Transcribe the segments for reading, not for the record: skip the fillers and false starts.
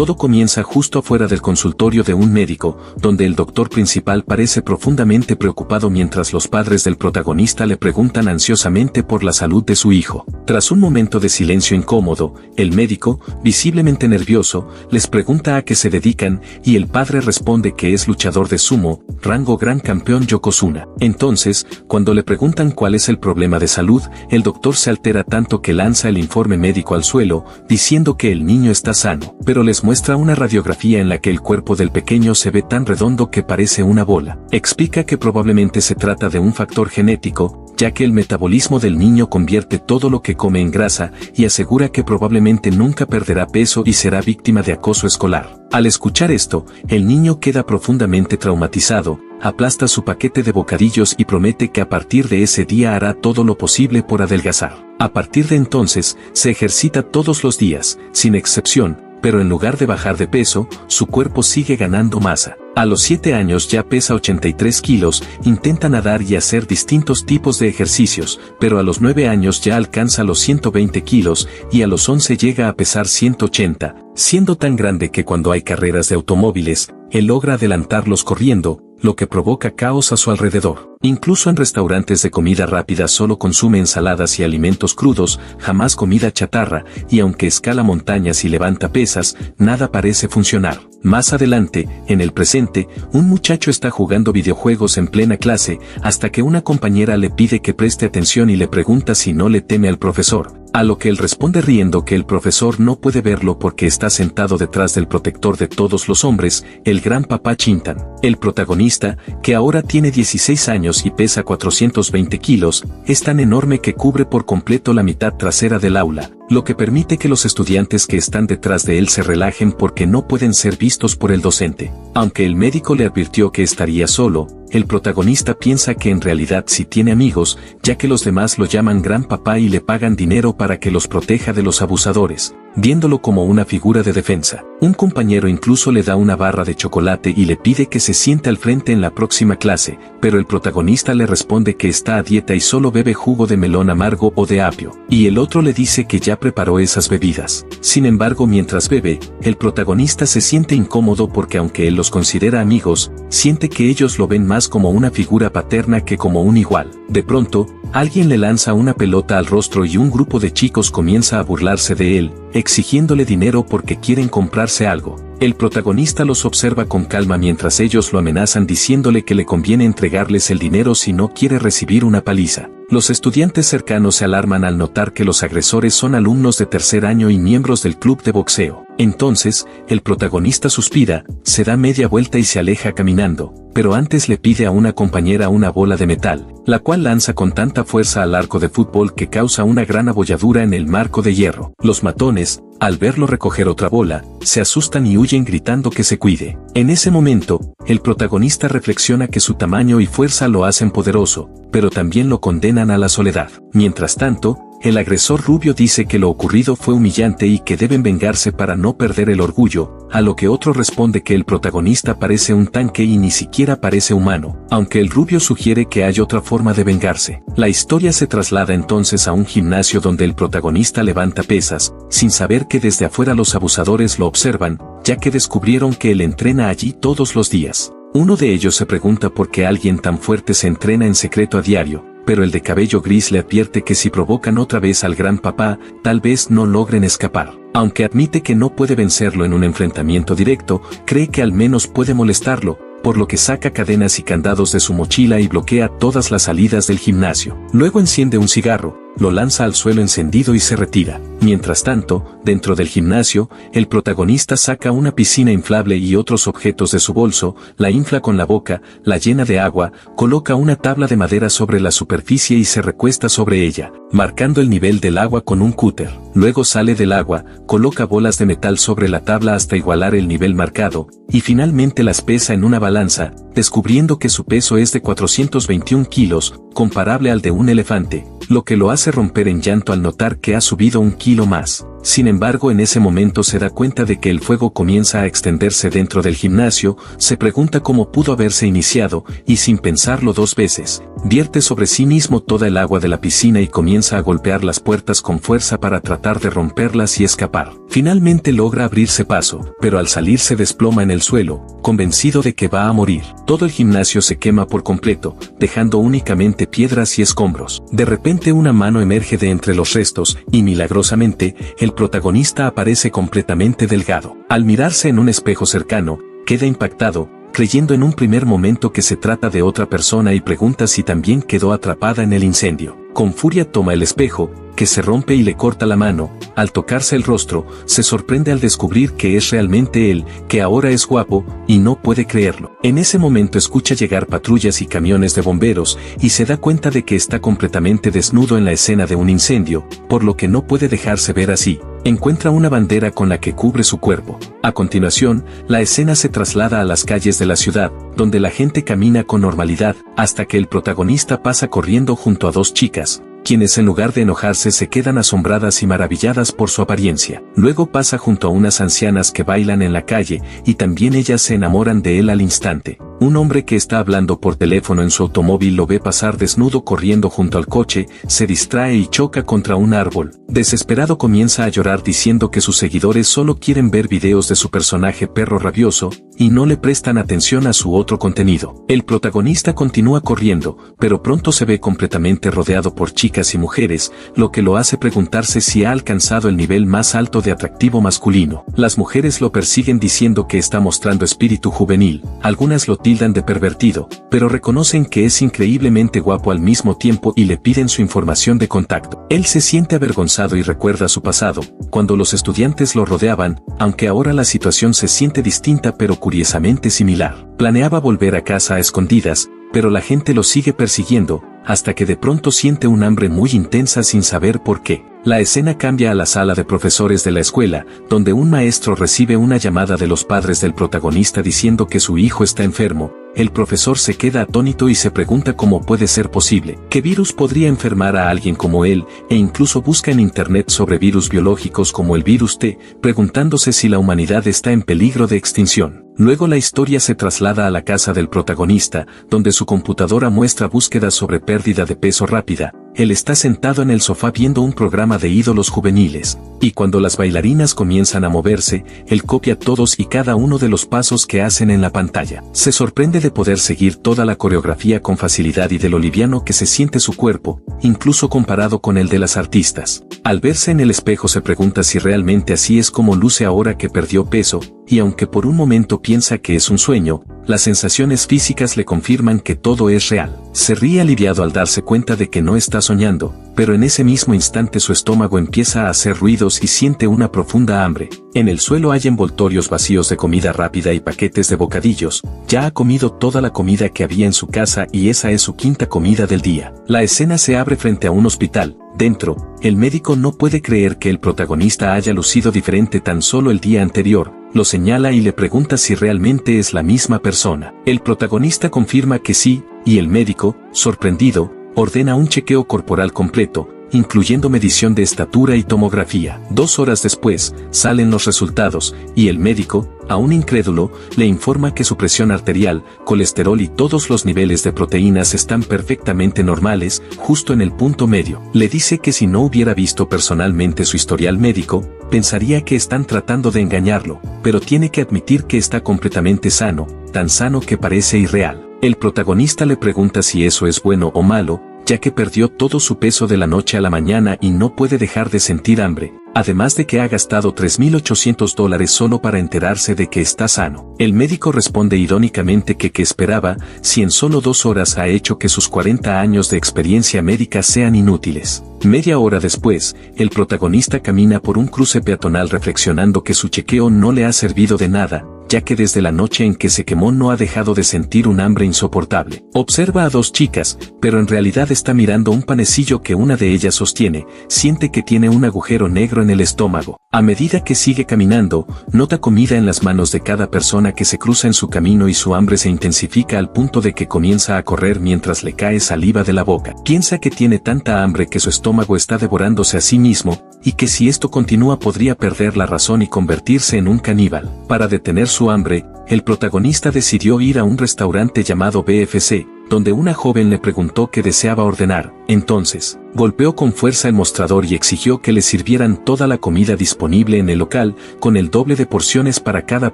Todo comienza justo afuera del consultorio de un médico, donde el doctor principal parece profundamente preocupado mientras los padres del protagonista le preguntan ansiosamente por la salud de su hijo. Tras un momento de silencio incómodo, el médico, visiblemente nervioso, les pregunta a qué se dedican, y el padre responde que es luchador de sumo, rango gran campeón Yokozuna. Entonces, cuando le preguntan cuál es el problema de salud, el doctor se altera tanto que lanza el informe médico al suelo, diciendo que el niño está sano, pero les muestra una radiografía en la que el cuerpo del pequeño se ve tan redondo que parece una bola. Explica que probablemente se trata de un factor genético, ya que el metabolismo del niño convierte todo lo que come en grasa, y asegura que probablemente nunca perderá peso y será víctima de acoso escolar. Al escuchar esto, el niño queda profundamente traumatizado, aplasta su paquete de bocadillos y promete que a partir de ese día hará todo lo posible por adelgazar. A partir de entonces, se ejercita todos los días, sin excepción, pero en lugar de bajar de peso, su cuerpo sigue ganando masa. A los 7 años ya pesa 83 kilos, intenta nadar y hacer distintos tipos de ejercicios, pero a los 9 años ya alcanza los 120 kilos, y a los 11 llega a pesar 180, siendo tan grande que cuando hay carreras de automóviles, él logra adelantarlos corriendo, lo que provoca caos a su alrededor. Incluso en restaurantes de comida rápida solo consume ensaladas y alimentos crudos, jamás comida chatarra, y aunque escala montañas y levanta pesas, nada parece funcionar. Más adelante, en el presente, un muchacho está jugando videojuegos en plena clase, hasta que una compañera le pide que preste atención y le pregunta si no le teme al profesor, a lo que él responde riendo que el profesor no puede verlo porque está sentado detrás del protector de todos los hombres, el gran papá Chintan. El protagonista, que ahora tiene 16 años y pesa 420 kilos, es tan enorme que cubre por completo la mitad trasera del aula, lo que permite que los estudiantes que están detrás de él se relajen porque no pueden ser vistos por el docente. Aunque el médico le advirtió que estaría solo, el protagonista piensa que en realidad sí tiene amigos, ya que los demás lo llaman gran papá y le pagan dinero para que los proteja de los abusadores, viéndolo como una figura de defensa. Un compañero incluso le da una barra de chocolate y le pide que se siente al frente en la próxima clase, pero el protagonista le responde que está a dieta y solo bebe jugo de melón amargo o de apio, y el otro le dice que ya preparó esas bebidas. Sin embargo, mientras bebe, el protagonista se siente incómodo porque aunque él los considera amigos, siente que ellos lo ven más como una figura paterna que como un igual. De pronto, alguien le lanza una pelota al rostro y un grupo de chicos comienza a burlarse de él, exigiéndole dinero porque quieren comprarse algo. El protagonista los observa con calma mientras ellos lo amenazan diciéndole que le conviene entregarles el dinero si no quiere recibir una paliza. Los estudiantes cercanos se alarman al notar que los agresores son alumnos de tercer año y miembros del club de boxeo. Entonces, el protagonista suspira, se da media vuelta y se aleja caminando, pero antes le pide a una compañera una bola de metal, la cual lanza con tanta fuerza al arco de fútbol que causa una gran abolladura en el marco de hierro. Los matones, al verlo recoger otra bola, se asustan y huyen gritando que se cuide. En ese momento, el protagonista reflexiona que su tamaño y fuerza lo hacen poderoso, pero también lo condenan a la soledad. Mientras tanto, el agresor rubio dice que lo ocurrido fue humillante y que deben vengarse para no perder el orgullo, a lo que otro responde que el protagonista parece un tanque y ni siquiera parece humano, aunque el rubio sugiere que hay otra forma de vengarse. La historia se traslada entonces a un gimnasio donde el protagonista levanta pesas, sin saber que desde afuera los abusadores lo observan, ya que descubrieron que él entrena allí todos los días. Uno de ellos se pregunta por qué alguien tan fuerte se entrena en secreto a diario, pero el de cabello gris le advierte que si provocan otra vez al gran papá, tal vez no logren escapar. Aunque admite que no puede vencerlo en un enfrentamiento directo, cree que al menos puede molestarlo, por lo que saca cadenas y candados de su mochila y bloquea todas las salidas del gimnasio. Luego enciende un cigarro, lo lanza al suelo encendido y se retira. Mientras tanto, dentro del gimnasio, el protagonista saca una piscina inflable y otros objetos de su bolso, la infla con la boca, la llena de agua, coloca una tabla de madera sobre la superficie y se recuesta sobre ella, marcando el nivel del agua con un cúter. Luego sale del agua, coloca bolas de metal sobre la tabla hasta igualar el nivel marcado, y finalmente las pesa en una balanza, descubriendo que su peso es de 421 kilos, comparable al de un elefante, lo que lo hace romper en llanto al notar que ha subido 1 kilo más. Sin embargo, en ese momento se da cuenta de que el fuego comienza a extenderse dentro del gimnasio, se pregunta cómo pudo haberse iniciado, y sin pensarlo 2 veces, vierte sobre sí mismo toda el agua de la piscina y comienza a golpear las puertas con fuerza para tratar de romperlas y escapar. Finalmente logra abrirse paso, pero al salir se desploma en el suelo, convencido de que va a morir. Todo el gimnasio se quema por completo, dejando únicamente piedras y escombros. De repente una mano emerge de entre los restos, y milagrosamente, el protagonista aparece completamente delgado. Al mirarse en un espejo cercano, queda impactado, creyendo en un primer momento que se trata de otra persona y pregunta si también quedó atrapada en el incendio. Con furia toma el espejo, que se rompe y le corta la mano. Al tocarse el rostro, se sorprende al descubrir que es realmente él, que ahora es guapo, y no puede creerlo. En ese momento escucha llegar patrullas y camiones de bomberos, y se da cuenta de que está completamente desnudo en la escena de un incendio, por lo que no puede dejarse ver así. Encuentra una bandera con la que cubre su cuerpo. A continuación, la escena se traslada a las calles de la ciudad, donde la gente camina con normalidad, hasta que el protagonista pasa corriendo junto a 2 chicas, quienes en lugar de enojarse se quedan asombradas y maravilladas por su apariencia. Luego pasa junto a unas ancianas que bailan en la calle, y también ellas se enamoran de él al instante. Un hombre que está hablando por teléfono en su automóvil lo ve pasar desnudo corriendo junto al coche, se distrae y choca contra un árbol. Desesperado comienza a llorar diciendo que sus seguidores solo quieren ver videos de su personaje perro rabioso, y no le prestan atención a su otro contenido. El protagonista continúa corriendo, pero pronto se ve completamente rodeado por chicas y mujeres, lo que lo hace preguntarse si ha alcanzado el nivel más alto de atractivo masculino. Las mujeres lo persiguen diciendo que está mostrando espíritu juvenil, algunas lo tildan de pervertido, pero reconocen que es increíblemente guapo al mismo tiempo y le piden su información de contacto. Él se siente avergonzado y recuerda su pasado, cuando los estudiantes lo rodeaban, aunque ahora la situación se siente distinta pero curiosamente similar. Planeaba volver a casa a escondidas, pero la gente lo sigue persiguiendo, hasta que de pronto siente un hambre muy intensa sin saber por qué. La escena cambia a la sala de profesores de la escuela, donde un maestro recibe una llamada de los padres del protagonista diciendo que su hijo está enfermo. El profesor se queda atónito y se pregunta cómo puede ser posible, qué virus podría enfermar a alguien como él, e incluso busca en internet sobre virus biológicos como el virus T, preguntándose si la humanidad está en peligro de extinción. Luego la historia se traslada a la casa del protagonista, donde su computadora muestra búsquedas sobre pérdida de peso rápida. Él está sentado en el sofá viendo un programa de ídolos juveniles, y cuando las bailarinas comienzan a moverse, él copia todos y cada uno de los pasos que hacen en la pantalla. Se sorprende de poder seguir toda la coreografía con facilidad y de lo liviano que se siente su cuerpo, incluso comparado con el de las artistas. Al verse en el espejo se pregunta si realmente así es como luce ahora que perdió peso, y aunque por un momento piensa que es un sueño, las sensaciones físicas le confirman que todo es real. Se ríe aliviado al darse cuenta de que no está soñando, pero en ese mismo instante su estómago empieza a hacer ruidos y siente una profunda hambre. En el suelo hay envoltorios vacíos de comida rápida y paquetes de bocadillos. Ya ha comido toda la comida que había en su casa y esa es su 5ª comida del día. La escena se abre frente a un hospital. Dentro, el médico no puede creer que el protagonista haya lucido diferente tan solo el día anterior. Lo señala y le pregunta si realmente es la misma persona. El protagonista confirma que sí, y el médico, sorprendido, ordena un chequeo corporal completo, incluyendo medición de estatura y tomografía. 2 horas después, salen los resultados, y el médico, aún incrédulo, le informa que su presión arterial, colesterol y todos los niveles de proteínas están perfectamente normales, justo en el punto medio. Le dice que si no hubiera visto personalmente su historial médico, pensaría que están tratando de engañarlo, pero tiene que admitir que está completamente sano, tan sano que parece irreal. El protagonista le pregunta si eso es bueno o malo, ya que perdió todo su peso de la noche a la mañana y no puede dejar de sentir hambre, además de que ha gastado $3,800 solo para enterarse de que está sano. El médico responde irónicamente que qué esperaba, si en solo 2 horas ha hecho que sus 40 años de experiencia médica sean inútiles. Media hora después, el protagonista camina por un cruce peatonal reflexionando que su chequeo no le ha servido de nada, ya que desde la noche en que se quemó no ha dejado de sentir un hambre insoportable. Observa a dos chicas, pero en realidad está mirando un panecillo que una de ellas sostiene, siente que tiene un agujero negro en el estómago. A medida que sigue caminando, nota comida en las manos de cada persona que se cruza en su camino y su hambre se intensifica al punto de que comienza a correr mientras le cae saliva de la boca. Piensa que tiene tanta hambre que su estómago está devorándose a sí mismo, y que si esto continúa podría perder la razón y convertirse en un caníbal. Para detener su hambre, el protagonista decidió ir a un restaurante llamado BFC, donde una joven le preguntó qué deseaba ordenar. Entonces, golpeó con fuerza el mostrador y exigió que le sirvieran toda la comida disponible en el local, con el doble de porciones para cada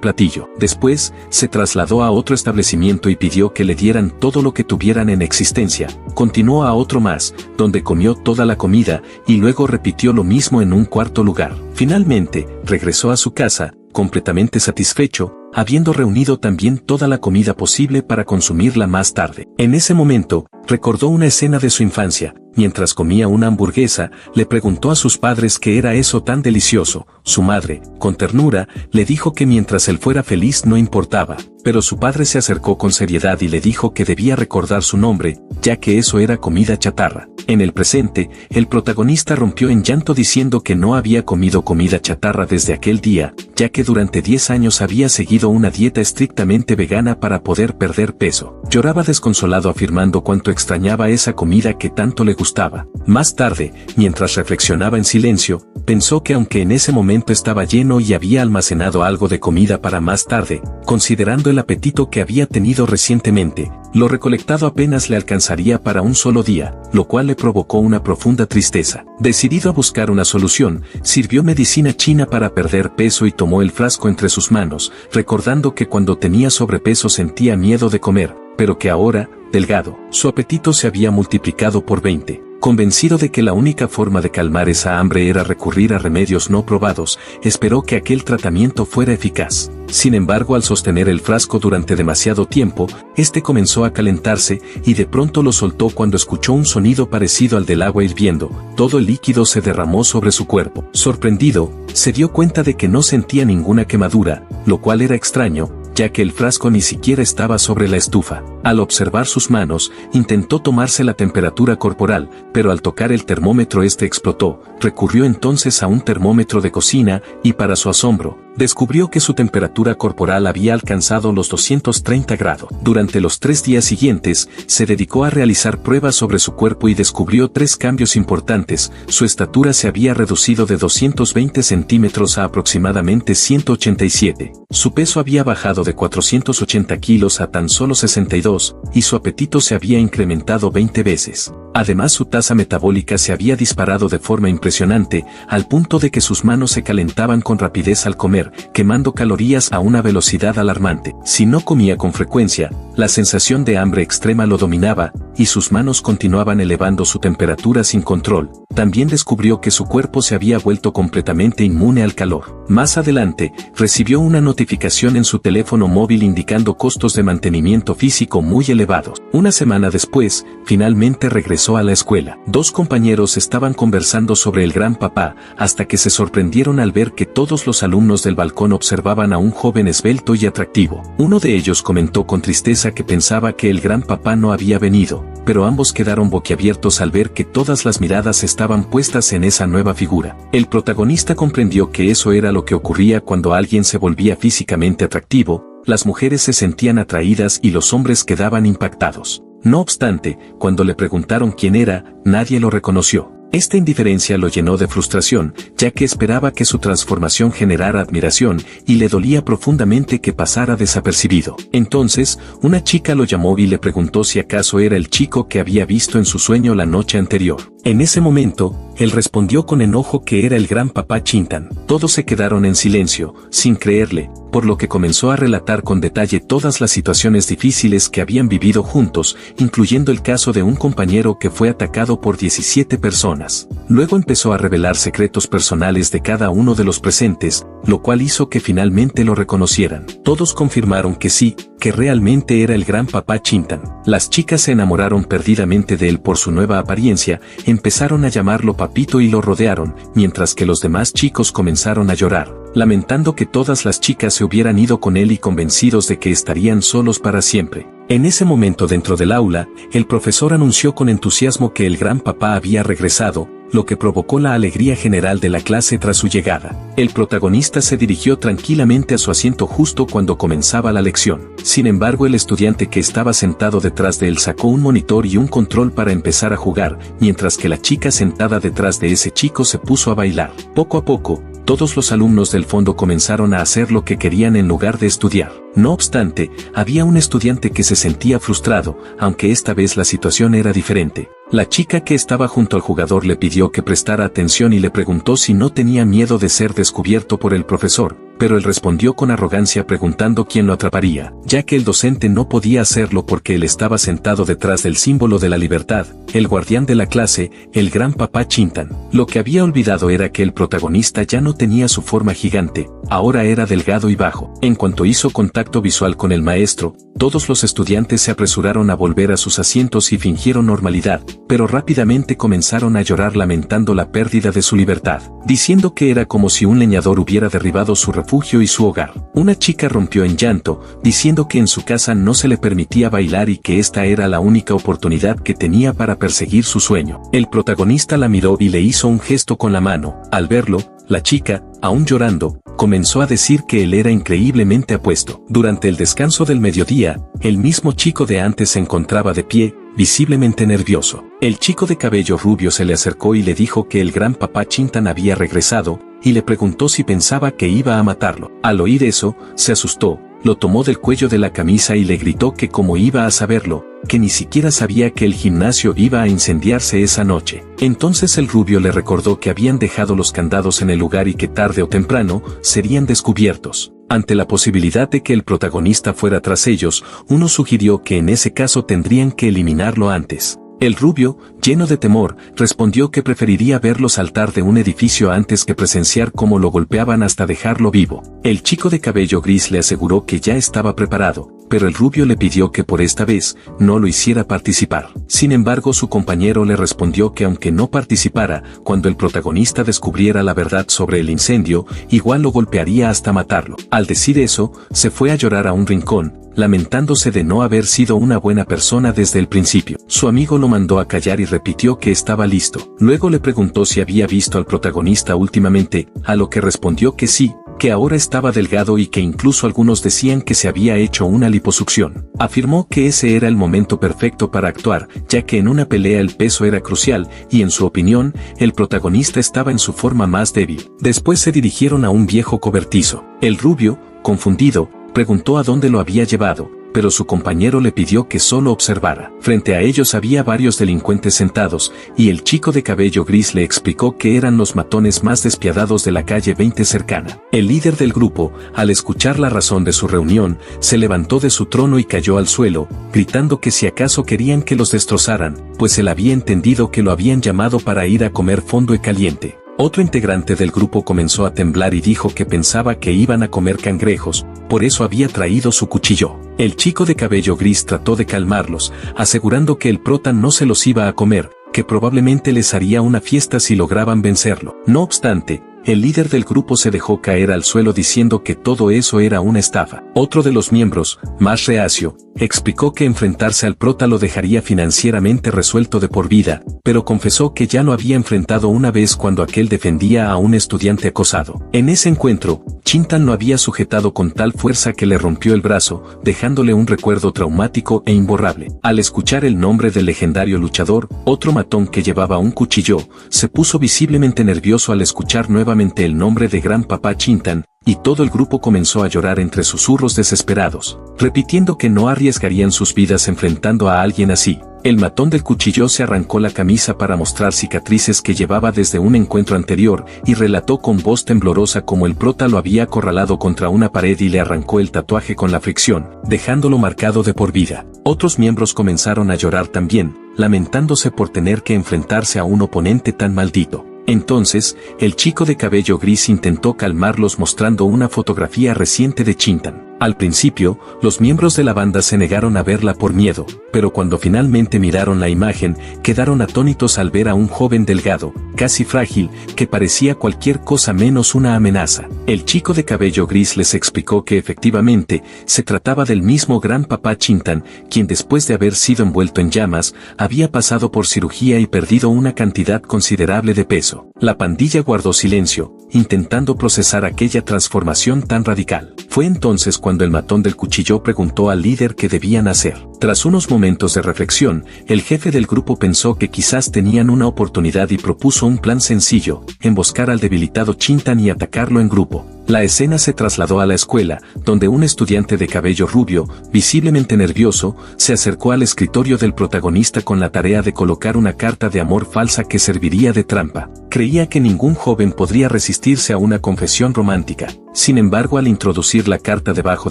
platillo. Después, se trasladó a otro establecimiento y pidió que le dieran todo lo que tuvieran en existencia. Continuó a otro más, donde comió toda la comida, y luego repitió lo mismo en un cuarto lugar. Finalmente, regresó a su casa, completamente satisfecho, habiendo reunido también toda la comida posible para consumirla más tarde. En ese momento, recordó una escena de su infancia. Mientras comía una hamburguesa, le preguntó a sus padres qué era eso tan delicioso. Su madre, con ternura, le dijo que mientras él fuera feliz no importaba, pero su padre se acercó con seriedad y le dijo que debía recordar su nombre, ya que eso era comida chatarra. En el presente, el protagonista rompió en llanto diciendo que no había comido comida chatarra desde aquel día, ya que durante 10 años había seguido una dieta estrictamente vegana para poder perder peso. Lloraba desconsolado afirmando cuánto extrañaba esa comida que tanto le gustaba. Más tarde, mientras reflexionaba en silencio, pensó que aunque en ese momento estaba lleno y había almacenado algo de comida para más tarde, considerando el apetito que había tenido recientemente, lo recolectado apenas le alcanzaría para un solo día, lo cual le provocó una profunda tristeza. Decidido a buscar una solución, sirvió medicina china para perder peso y tomó el frasco entre sus manos, recordando que cuando tenía sobrepeso sentía miedo de comer, pero que ahora, delgado, su apetito se había multiplicado por 20. Convencido de que la única forma de calmar esa hambre era recurrir a remedios no probados, esperó que aquel tratamiento fuera eficaz. Sin embargo, al sostener el frasco durante demasiado tiempo, este comenzó a calentarse y de pronto lo soltó cuando escuchó un sonido parecido al del agua hirviendo. Todo el líquido se derramó sobre su cuerpo. Sorprendido, se dio cuenta de que no sentía ninguna quemadura, lo cual era extraño, ya que el frasco ni siquiera estaba sobre la estufa. Al observar sus manos, intentó tomarse la temperatura corporal, pero al tocar el termómetro este explotó. Recurrió entonces a un termómetro de cocina, y para su asombro, descubrió que su temperatura corporal había alcanzado los 230 grados. Durante los 3 días siguientes, se dedicó a realizar pruebas sobre su cuerpo y descubrió 3 cambios importantes. Su estatura se había reducido de 220 centímetros a aproximadamente 187. Su peso había bajado de 480 kilos a tan solo 62, y su apetito se había incrementado 20 veces. Además, su tasa metabólica se había disparado de forma impresionante, al punto de que sus manos se calentaban con rapidez al comer, quemando calorías a una velocidad alarmante. Si no comía con frecuencia, la sensación de hambre extrema lo dominaba, y sus manos continuaban elevando su temperatura sin control. También descubrió que su cuerpo se había vuelto completamente inmune al calor. Más adelante, recibió una notificación en su teléfono móvil indicando costos de mantenimiento físico muy elevados. Una semana después, finalmente regresó a la escuela. 2 compañeros estaban conversando sobre el gran papá, hasta que se sorprendieron al ver que todos los alumnos del balcón observaban a un joven esbelto y atractivo. Uno de ellos comentó con tristeza que pensaba que el gran papá no había venido, pero ambos quedaron boquiabiertos al ver que todas las miradas estaban puestas en esa nueva figura. El protagonista comprendió que eso era lo que ocurría cuando alguien se volvía físicamente atractivo. Las mujeres se sentían atraídas y los hombres quedaban impactados. No obstante, cuando le preguntaron quién era, nadie lo reconoció. Esta indiferencia lo llenó de frustración, ya que esperaba que su transformación generara admiración, y le dolía profundamente que pasara desapercibido. Entonces, una chica lo llamó y le preguntó si acaso era el chico que había visto en su sueño la noche anterior. En ese momento, él respondió con enojo que era el gran papá Chintan. Todos se quedaron en silencio, sin creerle, por lo que comenzó a relatar con detalle todas las situaciones difíciles que habían vivido juntos, incluyendo el caso de un compañero que fue atacado por 17 personas. Luego empezó a revelar secretos personales de cada uno de los presentes, lo cual hizo que finalmente lo reconocieran. Todos confirmaron que sí, que realmente era el gran papá Chintan. Las chicas se enamoraron perdidamente de él por su nueva apariencia, empezaron a llamarlo papito y lo rodearon, mientras que los demás chicos comenzaron a llorar, lamentando que todas las chicas se hubieran ido con él y convencidos de que estarían solos para siempre. En ese momento dentro del aula, el profesor anunció con entusiasmo que el gran papá había regresado, lo que provocó la alegría general de la clase tras su llegada. El protagonista se dirigió tranquilamente a su asiento justo cuando comenzaba la lección. Sin embargo, el estudiante que estaba sentado detrás de él sacó un monitor y un control para empezar a jugar, mientras que la chica sentada detrás de ese chico se puso a bailar. Poco a poco, todos los alumnos del fondo comenzaron a hacer lo que querían en lugar de estudiar. No obstante, había un estudiante que se sentía frustrado, aunque esta vez la situación era diferente. La chica que estaba junto al jugador le pidió que prestara atención y le preguntó si no tenía miedo de ser descubierto por el profesor, pero él respondió con arrogancia preguntando quién lo atraparía, ya que el docente no podía hacerlo porque él estaba sentado detrás del símbolo de la libertad, el guardián de la clase, el gran papá Chintan. Lo que había olvidado era que el protagonista ya no tenía su forma gigante, ahora era delgado y bajo. En cuanto hizo contacto visual con el maestro, todos los estudiantes se apresuraron a volver a sus asientos y fingieron normalidad, pero rápidamente comenzaron a llorar lamentando la pérdida de su libertad, diciendo que era como si un leñador hubiera derribado su refugio y su hogar. Una chica rompió en llanto, diciendo que en su casa no se le permitía bailar y que esta era la única oportunidad que tenía para perseguir su sueño. El protagonista la miró y le hizo un gesto con la mano. Al verlo, la chica, aún llorando, comenzó a decir que él era increíblemente apuesto. Durante el descanso del mediodía, el mismo chico de antes se encontraba de pie, visiblemente nervioso. El chico de cabello rubio se le acercó y le dijo que el gran papá Chintan había regresado, y le preguntó si pensaba que iba a matarlo. Al oír eso, se asustó, lo tomó del cuello de la camisa y le gritó que cómo iba a saberlo, que ni siquiera sabía que el gimnasio iba a incendiarse esa noche. Entonces el rubio le recordó que habían dejado los candados en el lugar y que tarde o temprano serían descubiertos. Ante la posibilidad de que el protagonista fuera tras ellos, uno sugirió que en ese caso tendrían que eliminarlo antes. El rubio, lleno de temor, respondió que preferiría verlo saltar de un edificio antes que presenciar cómo lo golpeaban hasta dejarlo vivo. El chico de cabello gris le aseguró que ya estaba preparado, pero el rubio le pidió que por esta vez no lo hiciera participar. Sin embargo, su compañero le respondió que aunque no participara, cuando el protagonista descubriera la verdad sobre el incendio, igual lo golpearía hasta matarlo. Al decir eso, se fue a llorar a un rincón, lamentándose de no haber sido una buena persona desde el principio. Su amigo lo mandó a callar y repitió que estaba listo. Luego le preguntó si había visto al protagonista últimamente, a lo que respondió que sí, que ahora estaba delgado y que incluso algunos decían que se había hecho una liposucción. Afirmó que ese era el momento perfecto para actuar, ya que en una pelea el peso era crucial, y en su opinión, el protagonista estaba en su forma más débil. Después se dirigieron a un viejo cobertizo. El rubio, confundido, preguntó a dónde lo había llevado, pero su compañero le pidió que solo observara. Frente a ellos había varios delincuentes sentados, y el chico de cabello gris le explicó que eran los matones más despiadados de la calle 20 cercana. El líder del grupo, al escuchar la razón de su reunión, se levantó de su trono y cayó al suelo, gritando que si acaso querían que los destrozaran, pues él había entendido que lo habían llamado para ir a comer fondo caliente. Otro integrante del grupo comenzó a temblar y dijo que pensaba que iban a comer cangrejos, por eso había traído su cuchillo. El chico de cabello gris trató de calmarlos, asegurando que el prota no se los iba a comer, que probablemente les haría una fiesta si lograban vencerlo. No obstante, el líder del grupo se dejó caer al suelo diciendo que todo eso era una estafa. Otro de los miembros, más reacio, explicó que enfrentarse al prota lo dejaría financieramente resuelto de por vida, pero confesó que ya lo había enfrentado una vez cuando aquel defendía a un estudiante acosado. En ese encuentro, Chintan lo había sujetado con tal fuerza que le rompió el brazo, dejándole un recuerdo traumático e imborrable. Al escuchar el nombre del legendario luchador, otro matón que llevaba un cuchillo, se puso visiblemente nervioso al escuchar nuevamente el nombre de Gran Papá Chintan, y todo el grupo comenzó a llorar entre susurros desesperados, repitiendo que no arriesgarían sus vidas enfrentando a alguien así. El matón del cuchillo se arrancó la camisa para mostrar cicatrices que llevaba desde un encuentro anterior y relató con voz temblorosa cómo el prota lo había acorralado contra una pared y le arrancó el tatuaje con la fricción, dejándolo marcado de por vida. Otros miembros comenzaron a llorar también, lamentándose por tener que enfrentarse a un oponente tan maldito. Entonces, el chico de cabello gris intentó calmarlos mostrando una fotografía reciente de Chintan. Al principio, los miembros de la banda se negaron a verla por miedo, pero cuando finalmente miraron la imagen, quedaron atónitos al ver a un joven delgado, casi frágil, que parecía cualquier cosa menos una amenaza. El chico de cabello gris les explicó que efectivamente, se trataba del mismo gran papá Chintan, quien después de haber sido envuelto en llamas, había pasado por cirugía y perdido una cantidad considerable de peso. La pandilla guardó silencio, intentando procesar aquella transformación tan radical. Fue entonces cuando el matón del cuchillo preguntó al líder qué debían hacer. Tras unos momentos de reflexión, el jefe del grupo pensó que quizás tenían una oportunidad y propuso un plan sencillo: emboscar al debilitado Chintan y atacarlo en grupo. La escena se trasladó a la escuela, donde un estudiante de cabello rubio, visiblemente nervioso, se acercó al escritorio del protagonista con la tarea de colocar una carta de amor falsa que serviría de trampa. Creía que ningún joven podría resistirse a una confesión romántica. Sin embargo, al introducir la carta debajo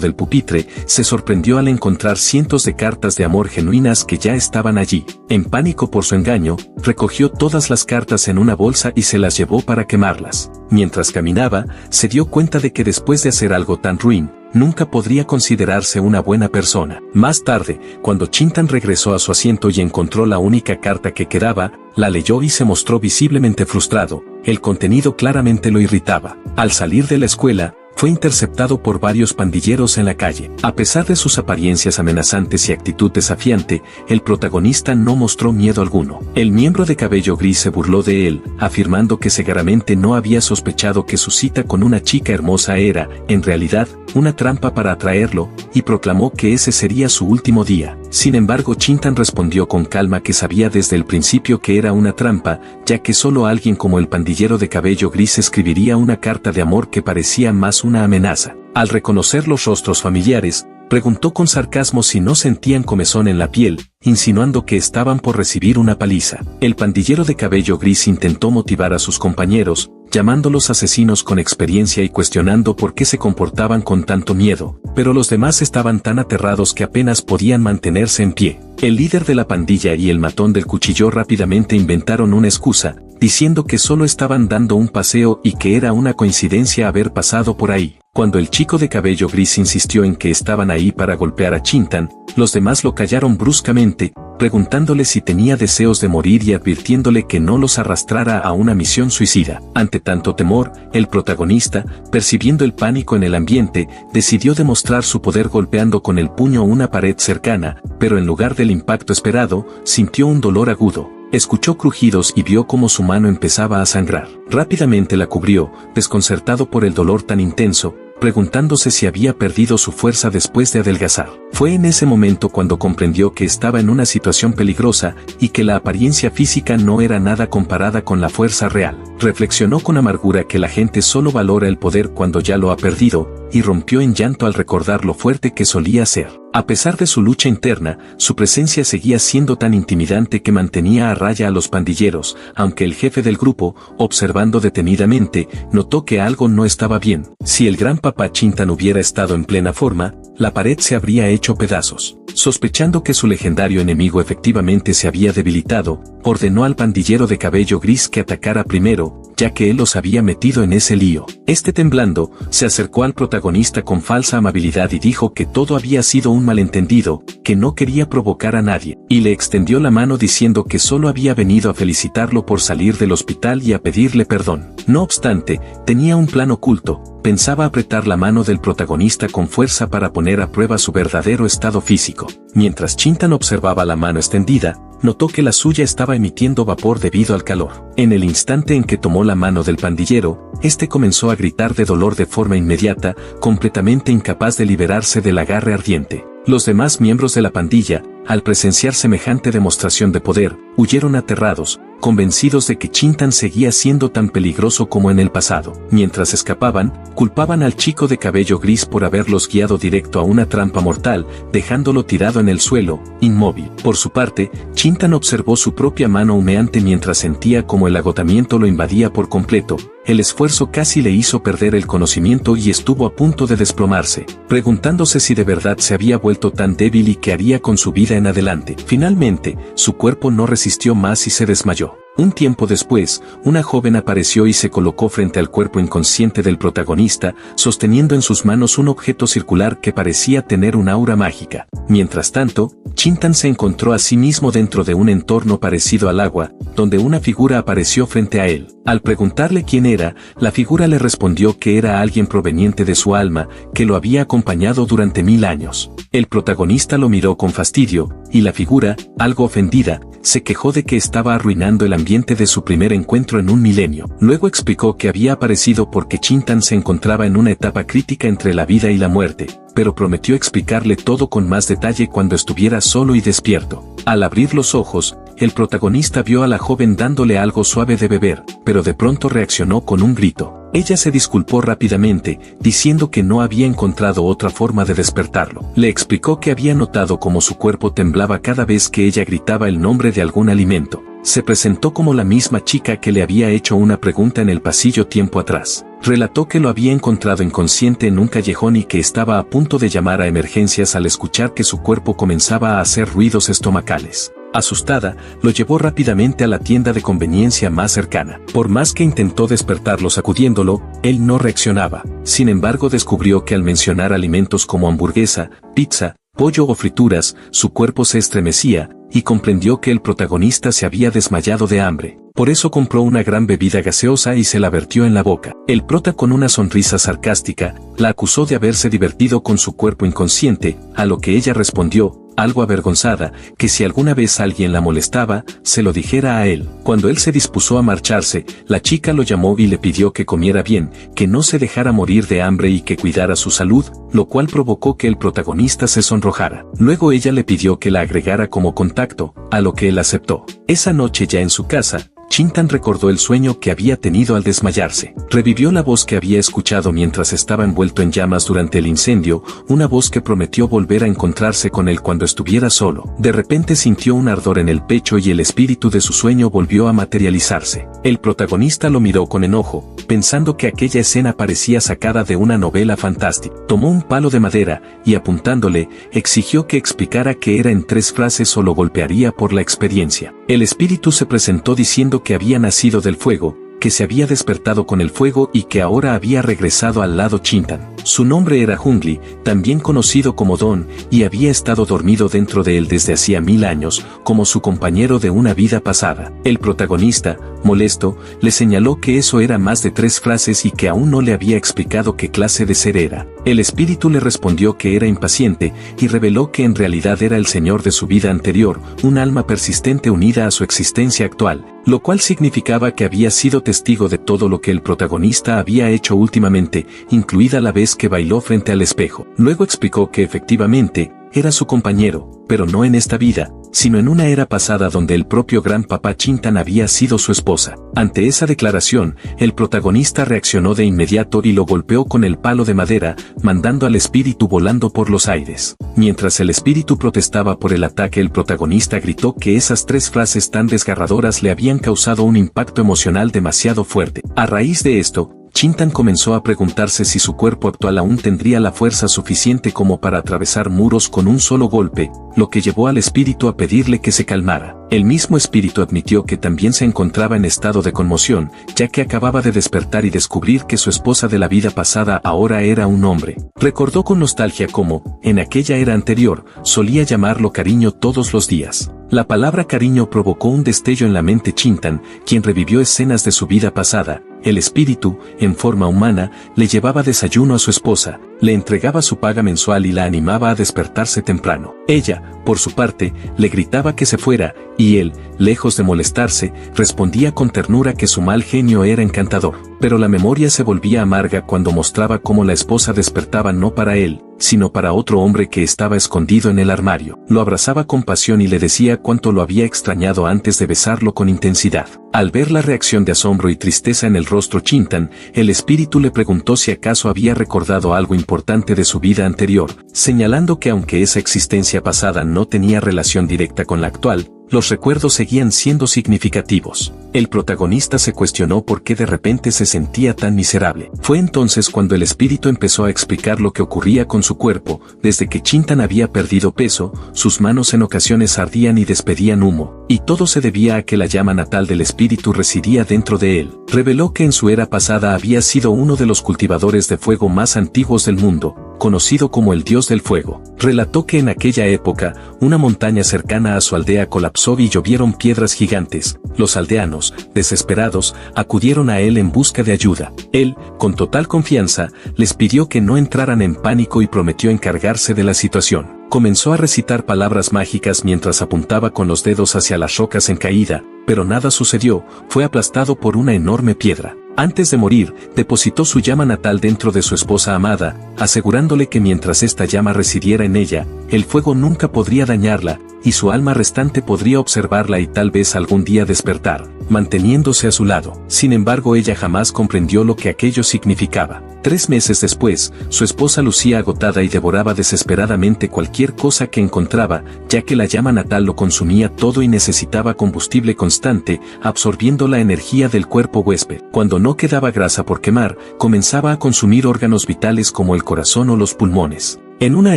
del pupitre, se sorprendió al encontrar cientos de cartas de amor genuinas que ya estaban allí. En pánico por su engaño, recogió todas las cartas en una bolsa y se las llevó para quemarlas. Mientras caminaba, se dio cuenta de que después de hacer algo tan ruin, nunca podría considerarse una buena persona. Más tarde, cuando Chintan regresó a su asiento y encontró la única carta que quedaba, la leyó y se mostró visiblemente frustrado. El contenido claramente lo irritaba. Al salir de la escuela, fue interceptado por varios pandilleros en la calle. A pesar de sus apariencias amenazantes y actitud desafiante, el protagonista no mostró miedo alguno. El miembro de cabello gris se burló de él, afirmando que seguramente no había sospechado que su cita con una chica hermosa era, en realidad, una trampa para atraerlo, y proclamó que ese sería su último día. Sin embargo, Chintan respondió con calma que sabía desde el principio que era una trampa, ya que solo alguien como el pandillero de cabello gris escribiría una carta de amor que parecía más una amenaza. Al reconocer los rostros familiares, preguntó con sarcasmo si no sentían comezón en la piel, insinuando que estaban por recibir una paliza. El pandillero de cabello gris intentó motivar a sus compañeros, llamándolos asesinos con experiencia y cuestionando por qué se comportaban con tanto miedo, pero los demás estaban tan aterrados que apenas podían mantenerse en pie. El líder de la pandilla y el matón del cuchillo rápidamente inventaron una excusa, diciendo que solo estaban dando un paseo y que era una coincidencia haber pasado por ahí. Cuando el chico de cabello gris insistió en que estaban ahí para golpear a Chintan, los demás lo callaron bruscamente, preguntándole si tenía deseos de morir y advirtiéndole que no los arrastrara a una misión suicida. Ante tanto temor, el protagonista, percibiendo el pánico en el ambiente, decidió demostrar su poder golpeando con el puño una pared cercana, pero en lugar del impacto esperado, sintió un dolor agudo. Escuchó crujidos y vio cómo su mano empezaba a sangrar. Rápidamente la cubrió, desconcertado por el dolor tan intenso, preguntándose si había perdido su fuerza después de adelgazar. Fue en ese momento cuando comprendió que estaba en una situación peligrosa y que la apariencia física no era nada comparada con la fuerza real. Reflexionó con amargura que la gente solo valora el poder cuando ya lo ha perdido, y rompió en llanto al recordar lo fuerte que solía ser. A pesar de su lucha interna, su presencia seguía siendo tan intimidante que mantenía a raya a los pandilleros, aunque el jefe del grupo, observando detenidamente, notó que algo no estaba bien. Si el gran papá Chintan hubiera estado en plena forma, la pared se habría hecho pedazos. Sospechando que su legendario enemigo efectivamente se había debilitado, ordenó al pandillero de cabello gris que atacara primero, ya que él los había metido en ese lío. Este, temblando, se acercó al protagonista con falsa amabilidad y dijo que todo había sido un malentendido, que no quería provocar a nadie, y le extendió la mano diciendo que solo había venido a felicitarlo por salir del hospital y a pedirle perdón. No obstante, tenía un plan oculto. Pensaba apretar la mano del protagonista con fuerza para poner a prueba su verdadero estado físico. Mientras Chintan observaba la mano extendida, notó que la suya estaba emitiendo vapor debido al calor. En el instante en que tomó la mano del pandillero, este comenzó a gritar de dolor de forma inmediata, completamente incapaz de liberarse del agarre ardiente. Los demás miembros de la pandilla, al presenciar semejante demostración de poder, huyeron aterrados, convencidos de que Chintan seguía siendo tan peligroso como en el pasado. Mientras escapaban, culpaban al chico de cabello gris por haberlos guiado directo a una trampa mortal, dejándolo tirado en el suelo, inmóvil. Por su parte, Chintan observó su propia mano humeante mientras sentía como el agotamiento lo invadía por completo. El esfuerzo casi le hizo perder el conocimiento y estuvo a punto de desplomarse, preguntándose si de verdad se había vuelto tan débil y qué haría con su vida en adelante. Finalmente, su cuerpo no resistió más y se desmayó. Un tiempo después, una joven apareció y se colocó frente al cuerpo inconsciente del protagonista, sosteniendo en sus manos un objeto circular que parecía tener un aura mágica. Mientras tanto, Chintan se encontró a sí mismo dentro de un entorno parecido al agua, donde una figura apareció frente a él. Al preguntarle quién era, la figura le respondió que era alguien proveniente de su alma, que lo había acompañado durante 1000 años. El protagonista lo miró con fastidio, y la figura, algo ofendida, se quejó de que estaba arruinando el ambiente de su primer encuentro en un milenio. Luego explicó que había aparecido porque Chintan se encontraba en una etapa crítica entre la vida y la muerte, pero prometió explicarle todo con más detalle cuando estuviera solo y despierto. Al abrir los ojos, el protagonista vio a la joven dándole algo suave de beber, pero de pronto reaccionó con un grito. Ella se disculpó rápidamente, diciendo que no había encontrado otra forma de despertarlo. Le explicó que había notado cómo su cuerpo temblaba cada vez que ella gritaba el nombre de algún alimento. Se presentó como la misma chica que le había hecho una pregunta en el pasillo tiempo atrás. Relató que lo había encontrado inconsciente en un callejón y que estaba a punto de llamar a emergencias al escuchar que su cuerpo comenzaba a hacer ruidos estomacales. Asustada, lo llevó rápidamente a la tienda de conveniencia más cercana. Por más que intentó despertarlo sacudiéndolo, él no reaccionaba. Sin embargo, descubrió que al mencionar alimentos como hamburguesa, pizza, pollo o frituras, su cuerpo se estremecía, y comprendió que el protagonista se había desmayado de hambre. Por eso compró una gran bebida gaseosa y se la vertió en la boca. El prota, con una sonrisa sarcástica, la acusó de haberse divertido con su cuerpo inconsciente, a lo que ella respondió, algo avergonzada, que si alguna vez alguien la molestaba, se lo dijera a él. Cuando él se dispuso a marcharse, la chica lo llamó y le pidió que comiera bien, que no se dejara morir de hambre y que cuidara su salud, lo cual provocó que el protagonista se sonrojara. Luego ella le pidió que la agregara como contacto, a lo que él aceptó. Esa noche, ya en su casa, Chintan recordó el sueño que había tenido al desmayarse. Revivió la voz que había escuchado mientras estaba envuelto en llamas durante el incendio, una voz que prometió volver a encontrarse con él cuando estuviera solo. De repente sintió un ardor en el pecho y el espíritu de su sueño volvió a materializarse. El protagonista lo miró con enojo, pensando que aquella escena parecía sacada de una novela fantástica. Tomó un palo de madera y, apuntándole, exigió que explicara que era en 3 frases o lo golpearía por la experiencia. El espíritu se presentó diciendo que había nacido del fuego, que se había despertado con el fuego y que ahora había regresado al lado Chintan. Su nombre era Jungli, también conocido como Don, y había estado dormido dentro de él desde hacía 1000 años, como su compañero de una vida pasada. El protagonista, molesto, le señaló que eso era más de 3 frases y que aún no le había explicado qué clase de ser era. El espíritu le respondió que era impaciente, y reveló que en realidad era el señor de su vida anterior, un alma persistente unida a su existencia actual, lo cual significaba que había sido testigo de todo lo que el protagonista había hecho últimamente, incluida la vez que bailó frente al espejo. Luego explicó que efectivamente, era su compañero, pero no en esta vida, sino en una era pasada donde el propio gran papá Chintan había sido su esposa. Ante esa declaración, el protagonista reaccionó de inmediato y lo golpeó con el palo de madera, mandando al espíritu volando por los aires. Mientras el espíritu protestaba por el ataque, el protagonista gritó que esas 3 frases tan desgarradoras le habían causado un impacto emocional demasiado fuerte. A raíz de esto, Chintan comenzó a preguntarse si su cuerpo actual aún tendría la fuerza suficiente como para atravesar muros con un solo golpe, lo que llevó al espíritu a pedirle que se calmara. El mismo espíritu admitió que también se encontraba en estado de conmoción, ya que acababa de despertar y descubrir que su esposa de la vida pasada ahora era un hombre. Recordó con nostalgia cómo, en aquella era anterior, solía llamarlo cariño todos los días. La palabra cariño provocó un destello en la mente Chintan, quien revivió escenas de su vida pasada. El espíritu, en forma humana, le llevaba desayuno a su esposa, le entregaba su paga mensual y la animaba a despertarse temprano. Ella, por su parte, le gritaba que se fuera, y él, lejos de molestarse, respondía con ternura que su mal genio era encantador. Pero la memoria se volvía amarga cuando mostraba cómo la esposa despertaba no para él, sino para otro hombre que estaba escondido en el armario. Lo abrazaba con pasión y le decía cuánto lo había extrañado antes de besarlo con intensidad. Al ver la reacción de asombro y tristeza en el rostro Chintan, el espíritu le preguntó si acaso había recordado algo importante de su vida anterior, señalando que aunque esa existencia pasada no tenía relación directa con la actual, los recuerdos seguían siendo significativos. El protagonista se cuestionó por qué de repente se sentía tan miserable. Fue entonces cuando el espíritu empezó a explicar lo que ocurría con su cuerpo. Desde que Chintan había perdido peso, sus manos en ocasiones ardían y despedían humo, y todo se debía a que la llama natal del espíritu residía dentro de él. Reveló que en su era pasada había sido uno de los cultivadores de fuego más antiguos del mundo, conocido como el dios del fuego. Relató que en aquella época, una montaña cercana a su aldea colapsó y llovieron piedras gigantes. Los aldeanos, desesperados, acudieron a él en busca de ayuda. Él, con total confianza, les pidió que no entraran en pánico y prometió encargarse de la situación. Comenzó a recitar palabras mágicas mientras apuntaba con los dedos hacia las rocas en caída, pero nada sucedió, fue aplastado por una enorme piedra. Antes de morir, depositó su llama natal dentro de su esposa amada, asegurándole que mientras esta llama residiera en ella, el fuego nunca podría dañarla, y su alma restante podría observarla y tal vez algún día despertar, manteniéndose a su lado. Sin embargo, ella jamás comprendió lo que aquello significaba. 3 meses después, su esposa lucía agotada y devoraba desesperadamente cualquier cosa que encontraba, ya que la llama natal lo consumía todo y necesitaba combustible constante, absorbiendo la energía del cuerpo huésped. Cuando no quedaba grasa por quemar, comenzaba a consumir órganos vitales como el corazón o los pulmones. En una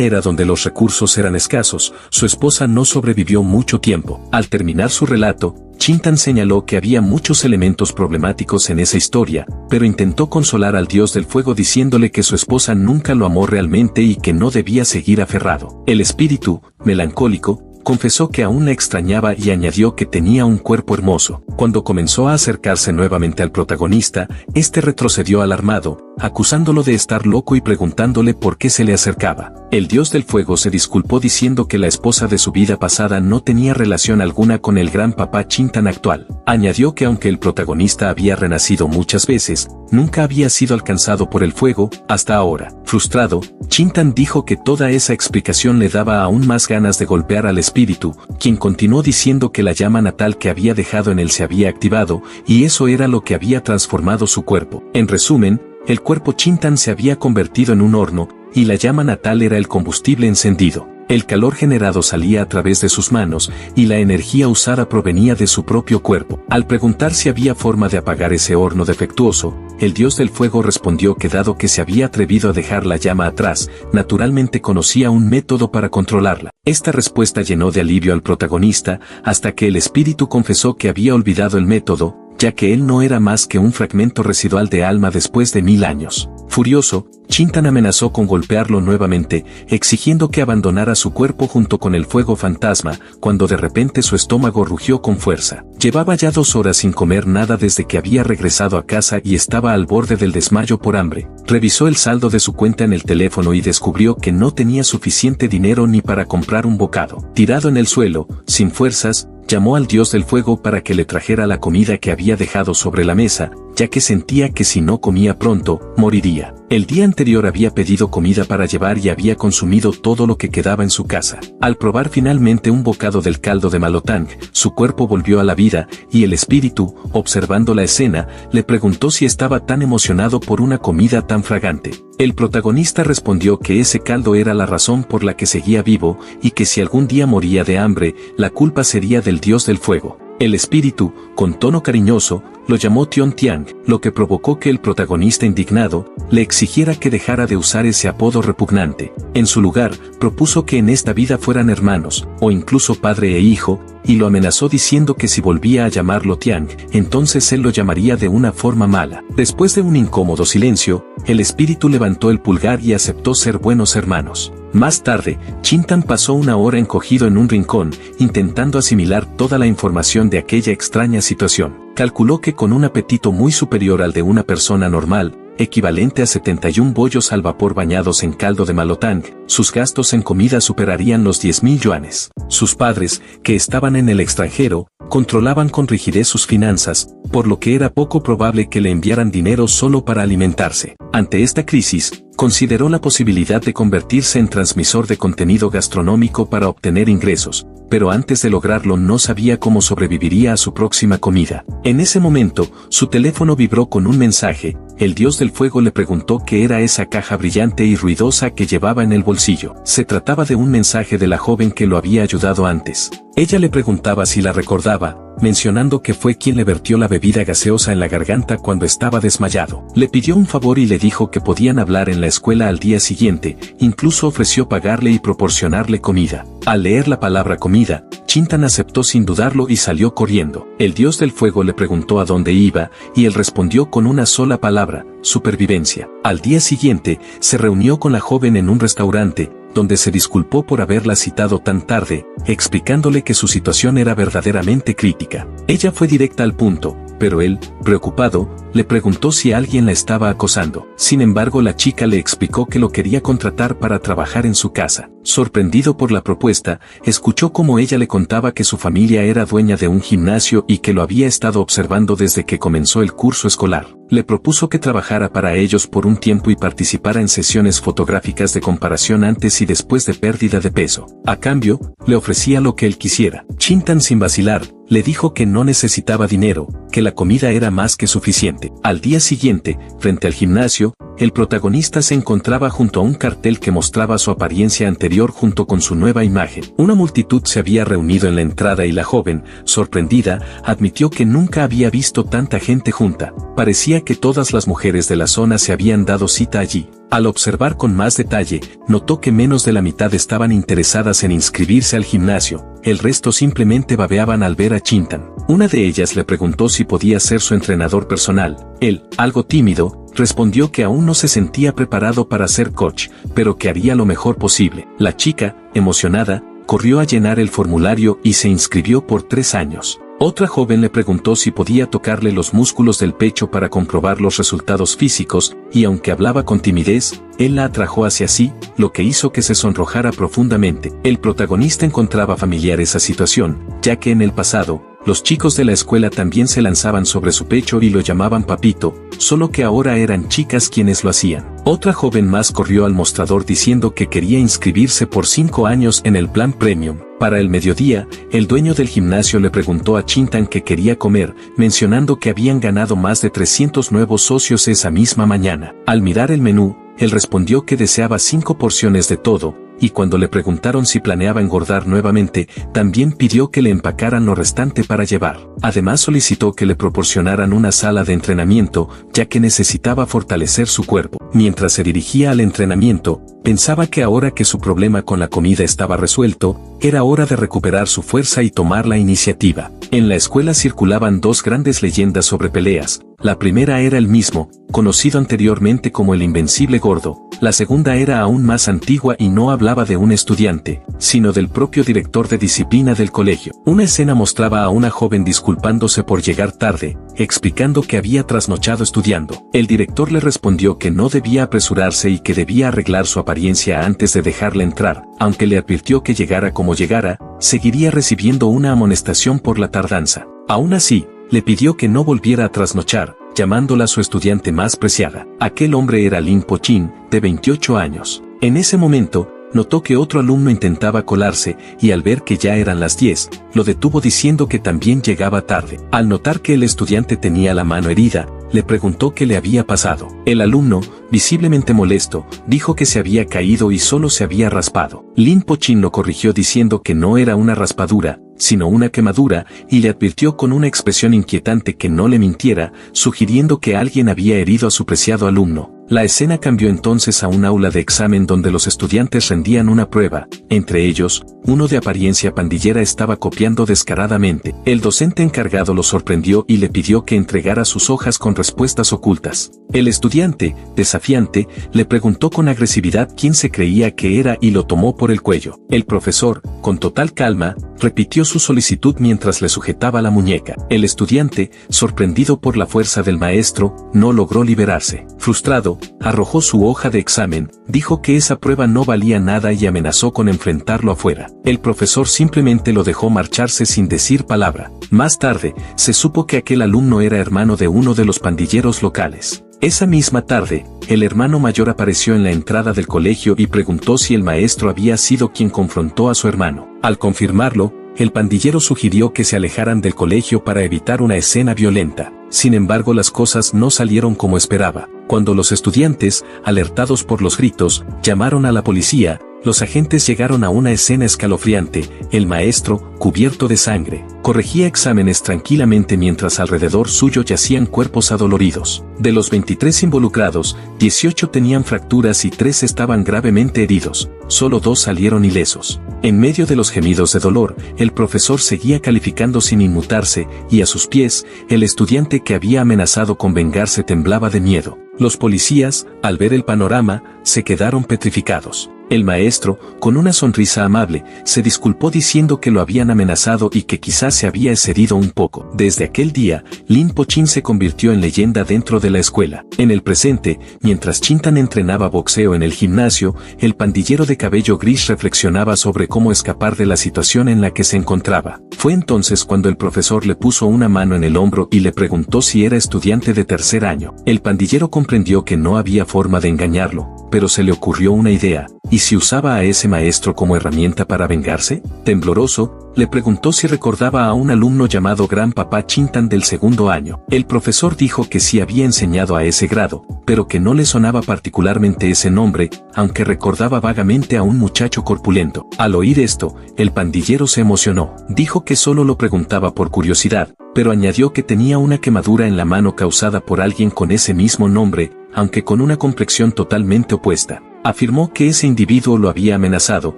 era donde los recursos eran escasos, su esposa no sobrevivió mucho tiempo. Al terminar su relato, Chintan señaló que había muchos elementos problemáticos en esa historia, pero intentó consolar al dios del fuego diciéndole que su esposa nunca lo amó realmente y que no debía seguir aferrado. El espíritu, melancólico, confesó que aún la extrañaba y añadió que tenía un cuerpo hermoso. Cuando comenzó a acercarse nuevamente al protagonista, este retrocedió alarmado, acusándolo de estar loco y preguntándole por qué se le acercaba. El dios del fuego se disculpó diciendo que la esposa de su vida pasada no tenía relación alguna con el gran papá Chintan actual. Añadió que aunque el protagonista había renacido muchas veces, nunca había sido alcanzado por el fuego, hasta ahora. Frustrado, Chintan dijo que toda esa explicación le daba aún más ganas de golpear al espíritu, quien continuó diciendo que la llama natal que había dejado en él se había activado, y eso era lo que había transformado su cuerpo. En resumen, el cuerpo Chintan se había convertido en un horno, y la llama natal era el combustible encendido. El calor generado salía a través de sus manos, y la energía usada provenía de su propio cuerpo. Al preguntar si había forma de apagar ese horno defectuoso, el dios del fuego respondió que dado que se había atrevido a dejar la llama atrás, naturalmente conocía un método para controlarla. Esta respuesta llenó de alivio al protagonista, hasta que el espíritu confesó que había olvidado el método, ya que él no era más que un fragmento residual de alma después de 1000 años. Furioso, Chintan amenazó con golpearlo nuevamente, exigiendo que abandonara su cuerpo junto con el fuego fantasma, cuando de repente su estómago rugió con fuerza. Llevaba ya 2 horas sin comer nada desde que había regresado a casa y estaba al borde del desmayo por hambre. Revisó el saldo de su cuenta en el teléfono y descubrió que no tenía suficiente dinero ni para comprar un bocado. Tirado en el suelo, sin fuerzas, llamó al dios del fuego para que le trajera la comida que había dejado sobre la mesa, ya que sentía que si no comía pronto, moriría. El día anterior había pedido comida para llevar y había consumido todo lo que quedaba en su casa. Al probar finalmente un bocado del caldo de malotang, su cuerpo volvió a la vida, y el espíritu, observando la escena, le preguntó si estaba tan emocionado por una comida tan fragante. El protagonista respondió que ese caldo era la razón por la que seguía vivo, y que si algún día moría de hambre, la culpa sería del dios del fuego. El espíritu, con tono cariñoso, lo llamó Tion Tiang, lo que provocó que el protagonista indignado, le exigiera que dejara de usar ese apodo repugnante. En su lugar, propuso que en esta vida fueran hermanos, o incluso padre e hijo, y lo amenazó diciendo que si volvía a llamarlo Tiang, entonces él lo llamaría de una forma mala. Después de un incómodo silencio, el espíritu levantó el pulgar y aceptó ser buenos hermanos. Más tarde, Chintan pasó 1 hora encogido en un rincón, intentando asimilar toda la información de aquella extraña situación. Calculó que con un apetito muy superior al de una persona normal, equivalente a 71 bollos al vapor bañados en caldo de malotang, sus gastos en comida superarían los 10.000 yuanes. Sus padres, que estaban en el extranjero, controlaban con rigidez sus finanzas, por lo que era poco probable que le enviaran dinero solo para alimentarse. Ante esta crisis, consideró la posibilidad de convertirse en transmisor de contenido gastronómico para obtener ingresos, pero antes de lograrlo no sabía cómo sobreviviría a su próxima comida. En ese momento, su teléfono vibró con un mensaje. el dios del fuego le preguntó qué era esa caja brillante y ruidosa que llevaba en el bolsillo. Se trataba de un mensaje de la joven que lo había ayudado antes. Ella le preguntaba si la recordaba, mencionando que fue quien le vertió la bebida gaseosa en la garganta cuando estaba desmayado. Le pidió un favor y le dijo que podían hablar en la escuela al día siguiente, incluso ofreció pagarle y proporcionarle comida. Al leer la palabra comida, Chintan aceptó sin dudarlo y salió corriendo. El dios del fuego le preguntó a dónde iba, y él respondió con una sola palabra: supervivencia. Al día siguiente, se reunió con la joven en un restaurante, donde se disculpó por haberla citado tan tarde, explicándole que su situación era verdaderamente crítica. Ella fue directa al punto, pero él, preocupado, le preguntó si alguien la estaba acosando. Sin embargo, la chica le explicó que lo quería contratar para trabajar en su casa. Sorprendido por la propuesta, escuchó cómo ella le contaba que su familia era dueña de un gimnasio y que lo había estado observando desde que comenzó el curso escolar. Le propuso que trabajara para ellos por un tiempo y participara en sesiones fotográficas de comparación antes y después de pérdida de peso. A cambio, le ofrecía lo que él quisiera. Chintan, sin vacilar, le dijo que no necesitaba dinero, que la comida era más que suficiente. Al día siguiente, frente al gimnasio, el protagonista se encontraba junto a un cartel que mostraba su apariencia anterior junto con su nueva imagen. Una multitud se había reunido en la entrada y la joven, sorprendida, admitió que nunca había visto tanta gente junta. Parecía que todas las mujeres de la zona se habían dado cita allí. Al observar con más detalle, notó que menos de la mitad estaban interesadas en inscribirse al gimnasio, el resto simplemente babeaban al ver a Chintan. Una de ellas le preguntó si podía ser su entrenador personal. Él, algo tímido, respondió que aún no se sentía preparado para ser coach, pero que haría lo mejor posible. La chica, emocionada, corrió a llenar el formulario y se inscribió por 3 años. Otra joven le preguntó si podía tocarle los músculos del pecho para comprobar los resultados físicos, y aunque hablaba con timidez, él la atrajo hacia sí, lo que hizo que se sonrojara profundamente. El protagonista encontraba familiar esa situación, ya que en el pasado, los chicos de la escuela también se lanzaban sobre su pecho y lo llamaban papito, solo que ahora eran chicas quienes lo hacían. Otra joven más corrió al mostrador diciendo que quería inscribirse por 5 años en el plan premium. Para el mediodía, el dueño del gimnasio le preguntó a Chintan qué quería comer, mencionando que habían ganado más de 300 nuevos socios esa misma mañana. Al mirar el menú, él respondió que deseaba 5 porciones de todo, y cuando le preguntaron si planeaba engordar nuevamente, también pidió que le empacaran lo restante para llevar. Además solicitó que le proporcionaran una sala de entrenamiento, ya que necesitaba fortalecer su cuerpo. Mientras se dirigía al entrenamiento, pensaba que ahora que su problema con la comida estaba resuelto, era hora de recuperar su fuerza y tomar la iniciativa. En la escuela circulaban 2 grandes leyendas sobre peleas. La primera era el mismo, conocido anteriormente como el Invencible Gordo. La segunda era aún más antigua y no hablaba de un estudiante, sino del propio director de disciplina del colegio. Una escena mostraba a una joven disculpándose por llegar tarde, explicando que había trasnochado estudiando. El director le respondió que no debía apresurarse y que debía arreglar su apariencia antes de dejarla entrar. Aunque le advirtió que llegara como llegara, seguiría recibiendo una amonestación por la tardanza. Aún así, le pidió que no volviera a trasnochar, llamándola su estudiante más preciada. Aquel hombre era Lin Po-chin, de 28 años. En ese momento, notó que otro alumno intentaba colarse, y al ver que ya eran las 10, lo detuvo diciendo que también llegaba tarde. Al notar que el estudiante tenía la mano herida, le preguntó qué le había pasado. El alumno, visiblemente molesto, dijo que se había caído y solo se había raspado. Lin Po-chin lo corrigió diciendo que no era una raspadura, sino una quemadura, y le advirtió con una expresión inquietante que no le mintiera, sugiriendo que alguien había herido a su preciado alumno. La escena cambió entonces a un aula de examen donde los estudiantes rendían una prueba. Entre ellos, uno de apariencia pandillera estaba copiando descaradamente. El docente encargado lo sorprendió y le pidió que entregara sus hojas con respuestas ocultas. El estudiante, desafiante, le preguntó con agresividad quién se creía que era y lo tomó por el cuello. El profesor, con total calma, repitió su solicitud mientras le sujetaba la muñeca. El estudiante, sorprendido por la fuerza del maestro, no logró liberarse. Frustrado, arrojó su hoja de examen, dijo que esa prueba no valía nada y amenazó con enfrentarlo afuera. El profesor simplemente lo dejó marcharse sin decir palabra. Más tarde, se supo que aquel alumno era hermano de uno de los pandilleros locales. Esa misma tarde, el hermano mayor apareció en la entrada del colegio y preguntó si el maestro había sido quien confrontó a su hermano. Al confirmarlo, el pandillero sugirió que se alejaran del colegio para evitar una escena violenta. Sin embargo, las cosas no salieron como esperaba. Cuando los estudiantes, alertados por los gritos, llamaron a la policía, los agentes llegaron a una escena escalofriante. El maestro, cubierto de sangre, corregía exámenes tranquilamente mientras alrededor suyo yacían cuerpos adoloridos. De los 23 involucrados, 18 tenían fracturas y 3 estaban gravemente heridos. Solo 2 salieron ilesos. En medio de los gemidos de dolor, el profesor seguía calificando sin inmutarse, y a sus pies, el estudiante que había amenazado con vengarse temblaba de miedo. Los policías, al ver el panorama, se quedaron petrificados. El maestro, con una sonrisa amable, se disculpó diciendo que lo habían amenazado y que quizás se había excedido un poco. Desde aquel día, Lin Po-chin se convirtió en leyenda dentro de la escuela. En el presente, mientras Chin-tan entrenaba boxeo en el gimnasio, el pandillero de cabello gris reflexionaba sobre cómo escapar de la situación en la que se encontraba. Fue entonces cuando el profesor le puso una mano en el hombro y le preguntó si era estudiante de tercer año. El pandillero comprendió que no había forma de engañarlo, pero se le ocurrió una idea. ¿Y si usaba a ese maestro como herramienta para vengarse? Tembloroso, le preguntó si recordaba a un alumno llamado Gran Papá Chin-tan del segundo año. El profesor dijo que sí había enseñado a ese grado, pero que no le sonaba particularmente ese nombre, aunque recordaba vagamente a un muchacho corpulento. Al oír esto, el pandillero se emocionó. Dijo que solo lo preguntaba por curiosidad, pero añadió que tenía una quemadura en la mano causada por alguien con ese mismo nombre, aunque con una complexión totalmente opuesta. Afirmó que ese individuo lo había amenazado,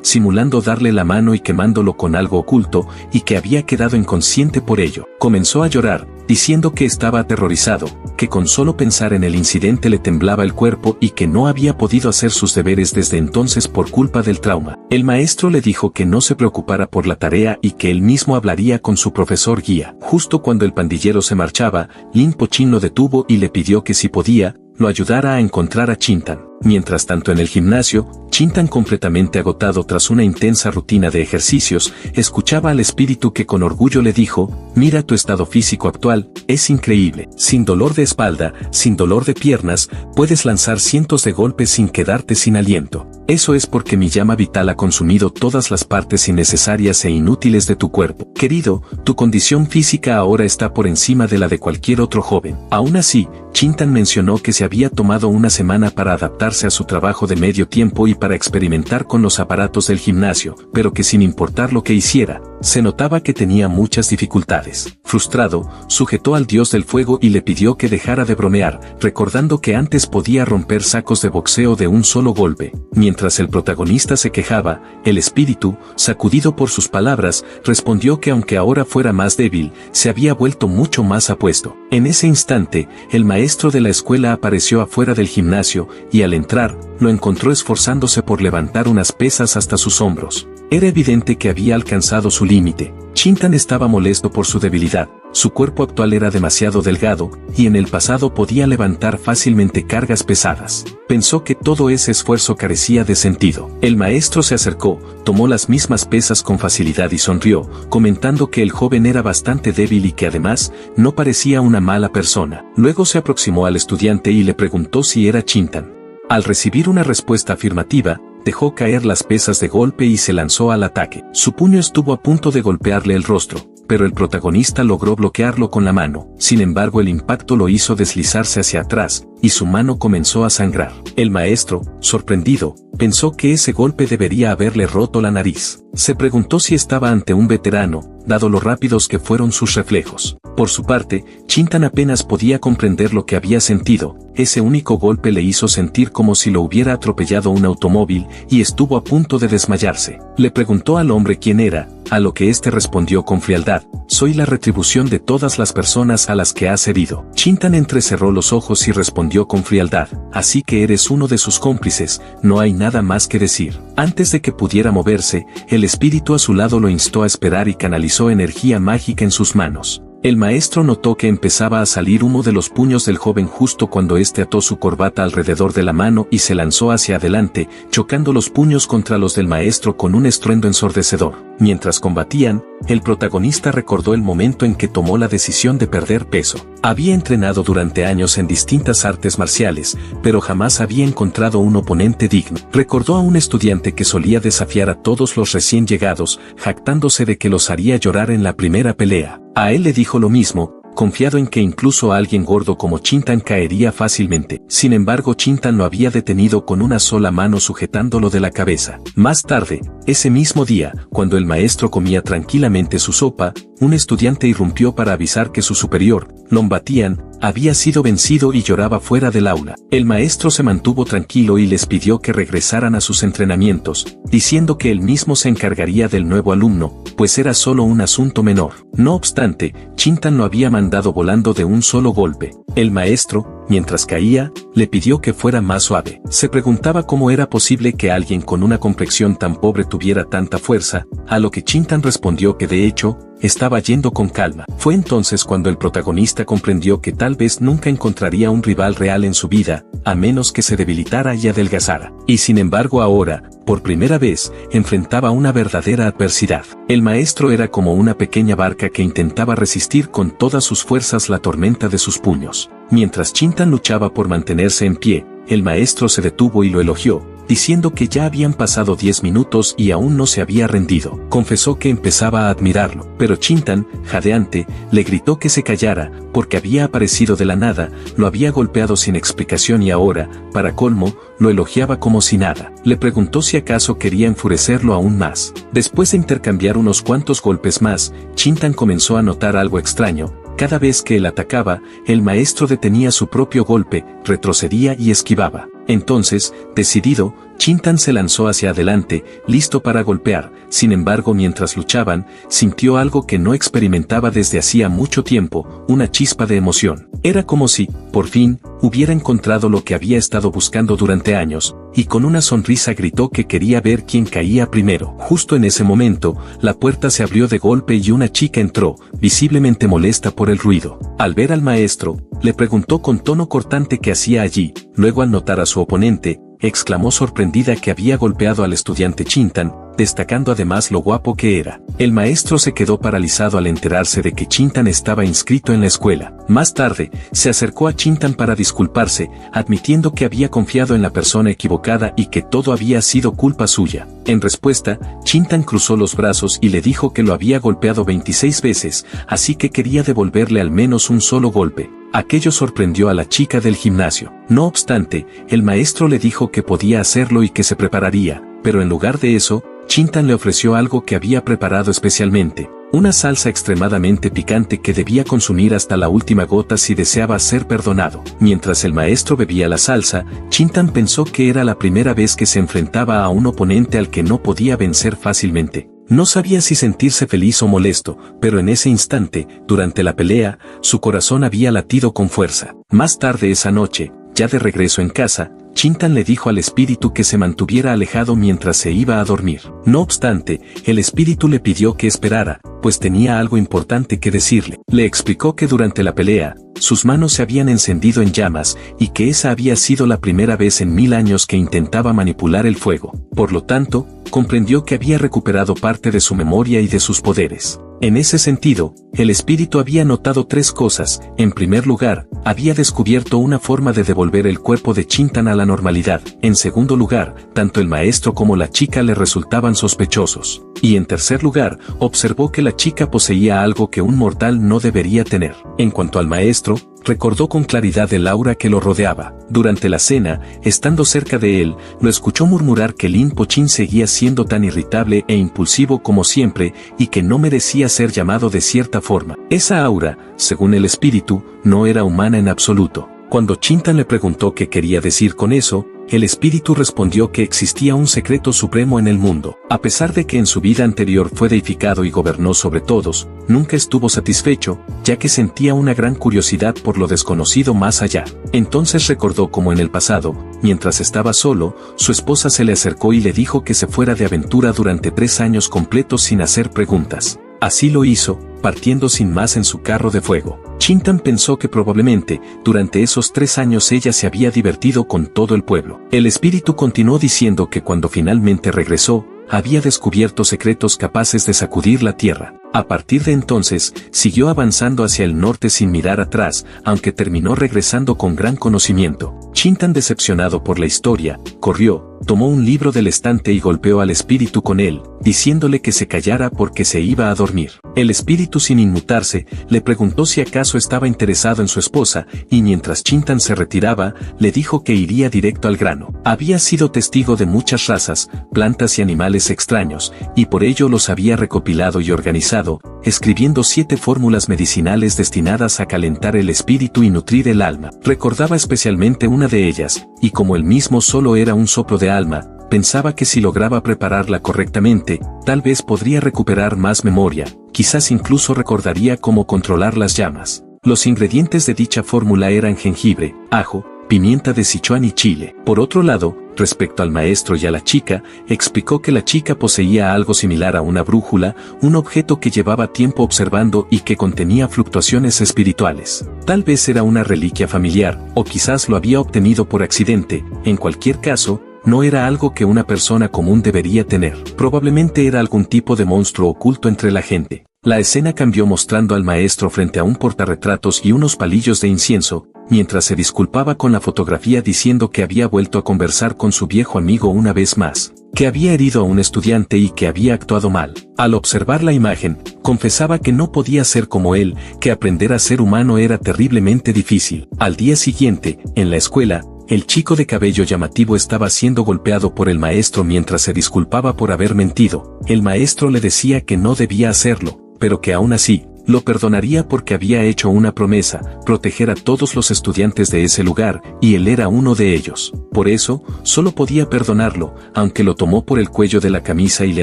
simulando darle la mano y quemándolo con algo oculto, y que había quedado inconsciente por ello. Comenzó a llorar, diciendo que estaba aterrorizado, que con solo pensar en el incidente le temblaba el cuerpo y que no había podido hacer sus deberes desde entonces por culpa del trauma. El maestro le dijo que no se preocupara por la tarea y que él mismo hablaría con su profesor guía. Justo cuando el pandillero se marchaba, Lin Po-chin lo detuvo y le pidió que si podía, lo ayudara a encontrar a Chin-tan. Mientras tanto en el gimnasio, Chin-tan, completamente agotado tras una intensa rutina de ejercicios, escuchaba al espíritu que con orgullo le dijo: «Mira tu estado físico actual, es increíble. Sin dolor de espalda, sin dolor de piernas, puedes lanzar cientos de golpes sin quedarte sin aliento. Eso es porque mi llama vital ha consumido todas las partes innecesarias e inútiles de tu cuerpo. Querido, tu condición física ahora está por encima de la de cualquier otro joven». Aún así, Chin-tan mencionó que se había tomado una semana para adaptarse a su trabajo de medio tiempo y para experimentar con los aparatos del gimnasio, pero que sin importar lo que hiciera, se notaba que tenía muchas dificultades. Frustrado, sujetó al dios del fuego y le pidió que dejara de bromear, recordando que antes podía romper sacos de boxeo de un solo golpe. Mientras el protagonista se quejaba, el espíritu, sacudido por sus palabras, respondió que aunque ahora fuera más débil, se había vuelto mucho más apuesto. En ese instante, el maestro de la escuela apareció afuera del gimnasio y al entrar, lo encontró esforzándose por levantar unas pesas hasta sus hombros. Era evidente que había alcanzado su límite. Chin-tan estaba molesto por su debilidad. Su cuerpo actual era demasiado delgado, y en el pasado podía levantar fácilmente cargas pesadas. Pensó que todo ese esfuerzo carecía de sentido. El maestro se acercó, tomó las mismas pesas con facilidad y sonrió, comentando que el joven era bastante débil y que además, no parecía una mala persona. Luego se aproximó al estudiante y le preguntó si era Chin-tan. Al recibir una respuesta afirmativa, dejó caer las pesas de golpe y se lanzó al ataque. Su puño estuvo a punto de golpearle el rostro, pero el protagonista logró bloquearlo con la mano. Sin embargo, el impacto lo hizo deslizarse hacia atrás, y su mano comenzó a sangrar. El maestro, sorprendido, pensó que ese golpe debería haberle roto la nariz. Se preguntó si estaba ante un veterano, dado lo rápidos que fueron sus reflejos. Por su parte, Chin-tan apenas podía comprender lo que había sentido. Ese único golpe le hizo sentir como si lo hubiera atropellado un automóvil, y estuvo a punto de desmayarse. Le preguntó al hombre quién era, a lo que éste respondió con frialdad: «Soy la retribución de todas las personas a las que has herido». Chin-tan entrecerró los ojos y respondió con frialdad: «Así que eres uno de sus cómplices, no hay nada más que decir». Antes de que pudiera moverse, el espíritu a su lado lo instó a esperar y canalizó energía mágica en sus manos. El maestro notó que empezaba a salir humo de los puños del joven justo cuando éste ató su corbata alrededor de la mano y se lanzó hacia adelante, chocando los puños contra los del maestro con un estruendo ensordecedor. Mientras combatían, el protagonista recordó el momento en que tomó la decisión de perder peso. Había entrenado durante años en distintas artes marciales, pero jamás había encontrado un oponente digno. Recordó a un estudiante que solía desafiar a todos los recién llegados, jactándose de que los haría llorar en la primera pelea. A él le dijo lo mismo, confiado en que incluso alguien gordo como Chintan caería fácilmente. Sin embargo, Chintan lo había detenido con una sola mano sujetándolo de la cabeza. Más tarde, ese mismo día, cuando el maestro comía tranquilamente su sopa, un estudiante irrumpió para avisar que su superior, Lombatian, había sido vencido y lloraba fuera del aula. El maestro se mantuvo tranquilo y les pidió que regresaran a sus entrenamientos, diciendo que él mismo se encargaría del nuevo alumno, pues era solo un asunto menor. No obstante, Chintan lo había mandado volando de un solo golpe. El maestro, mientras caía, le pidió que fuera más suave. Se preguntaba cómo era posible que alguien con una complexión tan pobre tuviera tanta fuerza, a lo que Chintan respondió que de hecho, estaba yendo con calma. Fue entonces cuando el protagonista comprendió que tal vez nunca encontraría un rival real en su vida, a menos que se debilitara y adelgazara. Y sin embargo ahora, por primera vez, enfrentaba una verdadera adversidad. El maestro era como una pequeña barca que intentaba resistir con todas sus fuerzas la tormenta de sus puños. Mientras Chintan luchaba por mantenerse en pie, el maestro se detuvo y lo elogió, diciendo que ya habían pasado 10 minutos y aún no se había rendido. Confesó que empezaba a admirarlo, pero Chintan, jadeante, le gritó que se callara, porque había aparecido de la nada, lo había golpeado sin explicación y ahora, para colmo, lo elogiaba como si nada. Le preguntó si acaso quería enfurecerlo aún más. Después de intercambiar unos cuantos golpes más, Chintan comenzó a notar algo extraño. Cada vez que él atacaba, el maestro detenía su propio golpe, retrocedía y esquivaba. Entonces, decidido, Chintan se lanzó hacia adelante, listo para golpear. Sin embargo, mientras luchaban, sintió algo que no experimentaba desde hacía mucho tiempo, una chispa de emoción. Era como si, por fin, hubiera encontrado lo que había estado buscando durante años, y con una sonrisa gritó que quería ver quién caía primero. Justo en ese momento, la puerta se abrió de golpe y una chica entró, visiblemente molesta por el ruido. Al ver al maestro, le preguntó con tono cortante qué hacía allí. Luego, al notar a su oponente, exclamó sorprendida que había golpeado al estudiante Chintan, destacando además lo guapo que era. El maestro se quedó paralizado al enterarse de que Chintan estaba inscrito en la escuela. Más tarde, se acercó a Chintan para disculparse, admitiendo que había confiado en la persona equivocada y que todo había sido culpa suya. En respuesta, Chintan cruzó los brazos y le dijo que lo había golpeado 26 veces, así que quería devolverle al menos un solo golpe. Aquello sorprendió a la chica del gimnasio. No obstante, el maestro le dijo que podía hacerlo y que se prepararía, pero en lugar de eso, Chintan le ofreció algo que había preparado especialmente, una salsa extremadamente picante que debía consumir hasta la última gota si deseaba ser perdonado. Mientras el maestro bebía la salsa, Chintan pensó que era la primera vez que se enfrentaba a un oponente al que no podía vencer fácilmente. No sabía si sentirse feliz o molesto, pero en ese instante, durante la pelea, su corazón había latido con fuerza. Más tarde esa noche, ya de regreso en casa, Chintan le dijo al espíritu que se mantuviera alejado mientras se iba a dormir. No obstante, el espíritu le pidió que esperara, pues tenía algo importante que decirle. Le explicó que durante la pelea, sus manos se habían encendido en llamas, y que esa había sido la primera vez en 1000 años que intentaba manipular el fuego. Por lo tanto, comprendió que había recuperado parte de su memoria y de sus poderes. En ese sentido, el espíritu había notado 3 cosas. En primer lugar, había descubierto una forma de devolver el cuerpo de Chintan a la normalidad. En segundo lugar, tanto el maestro como la chica le resultaban sospechosos. Y en tercer lugar, observó que la chica poseía algo que un mortal no debería tener. En cuanto al maestro, recordó con claridad el aura que lo rodeaba. Durante la cena, estando cerca de él, lo escuchó murmurar que Lin Po-chin seguía siendo tan irritable e impulsivo como siempre, y que no merecía ser llamado de cierta forma. Esa aura, según el espíritu, no era humana en absoluto. Cuando Chintan le preguntó qué quería decir con eso, el espíritu respondió que existía un secreto supremo en el mundo. A pesar de que en su vida anterior fue deificado y gobernó sobre todos, nunca estuvo satisfecho, ya que sentía una gran curiosidad por lo desconocido más allá. Entonces recordó cómo en el pasado, mientras estaba solo, su esposa se le acercó y le dijo que se fuera de aventura durante 3 años completos sin hacer preguntas. Así lo hizo, partiendo sin más en su carro de fuego. Chintan pensó que probablemente, durante esos 3 años ella se había divertido con todo el pueblo. El espíritu continuó diciendo que cuando finalmente regresó, había descubierto secretos capaces de sacudir la tierra. A partir de entonces, siguió avanzando hacia el norte sin mirar atrás, aunque terminó regresando con gran conocimiento. Chintan, decepcionado por la historia, corrió, tomó un libro del estante y golpeó al espíritu con él, diciéndole que se callara porque se iba a dormir. El espíritu, sin inmutarse, le preguntó si acaso estaba interesado en su esposa, y mientras Chintan se retiraba, le dijo que iría directo al grano. Había sido testigo de muchas razas, plantas y animales extraños, y por ello los había recopilado y organizado, escribiendo 7 fórmulas medicinales destinadas a calentar el espíritu y nutrir el alma. Recordaba especialmente una de ellas, y como él mismo solo era un soplo de alma, pensaba que si lograba prepararla correctamente, tal vez podría recuperar más memoria, quizás incluso recordaría cómo controlar las llamas. Los ingredientes de dicha fórmula eran jengibre, ajo, pimienta de Sichuan y chile. Por otro lado, respecto al maestro y a la chica, explicó que la chica poseía algo similar a una brújula, un objeto que llevaba tiempo observando y que contenía fluctuaciones espirituales. Tal vez era una reliquia familiar, o quizás lo había obtenido por accidente. En cualquier caso, no era algo que una persona común debería tener. Probablemente era algún tipo de monstruo oculto entre la gente. La escena cambió mostrando al maestro frente a un portarretratos y unos palillos de incienso, mientras se disculpaba con la fotografía diciendo que había vuelto a conversar con su viejo amigo una vez más, que había herido a un estudiante y que había actuado mal. Al observar la imagen, confesaba que no podía ser como él, que aprender a ser humano era terriblemente difícil. Al día siguiente, en la escuela, el chico de cabello llamativo estaba siendo golpeado por el maestro mientras se disculpaba por haber mentido. El maestro le decía que no debía hacerlo, pero que aún así, lo perdonaría porque había hecho una promesa, proteger a todos los estudiantes de ese lugar, y él era uno de ellos. Por eso, solo podía perdonarlo, aunque lo tomó por el cuello de la camisa y le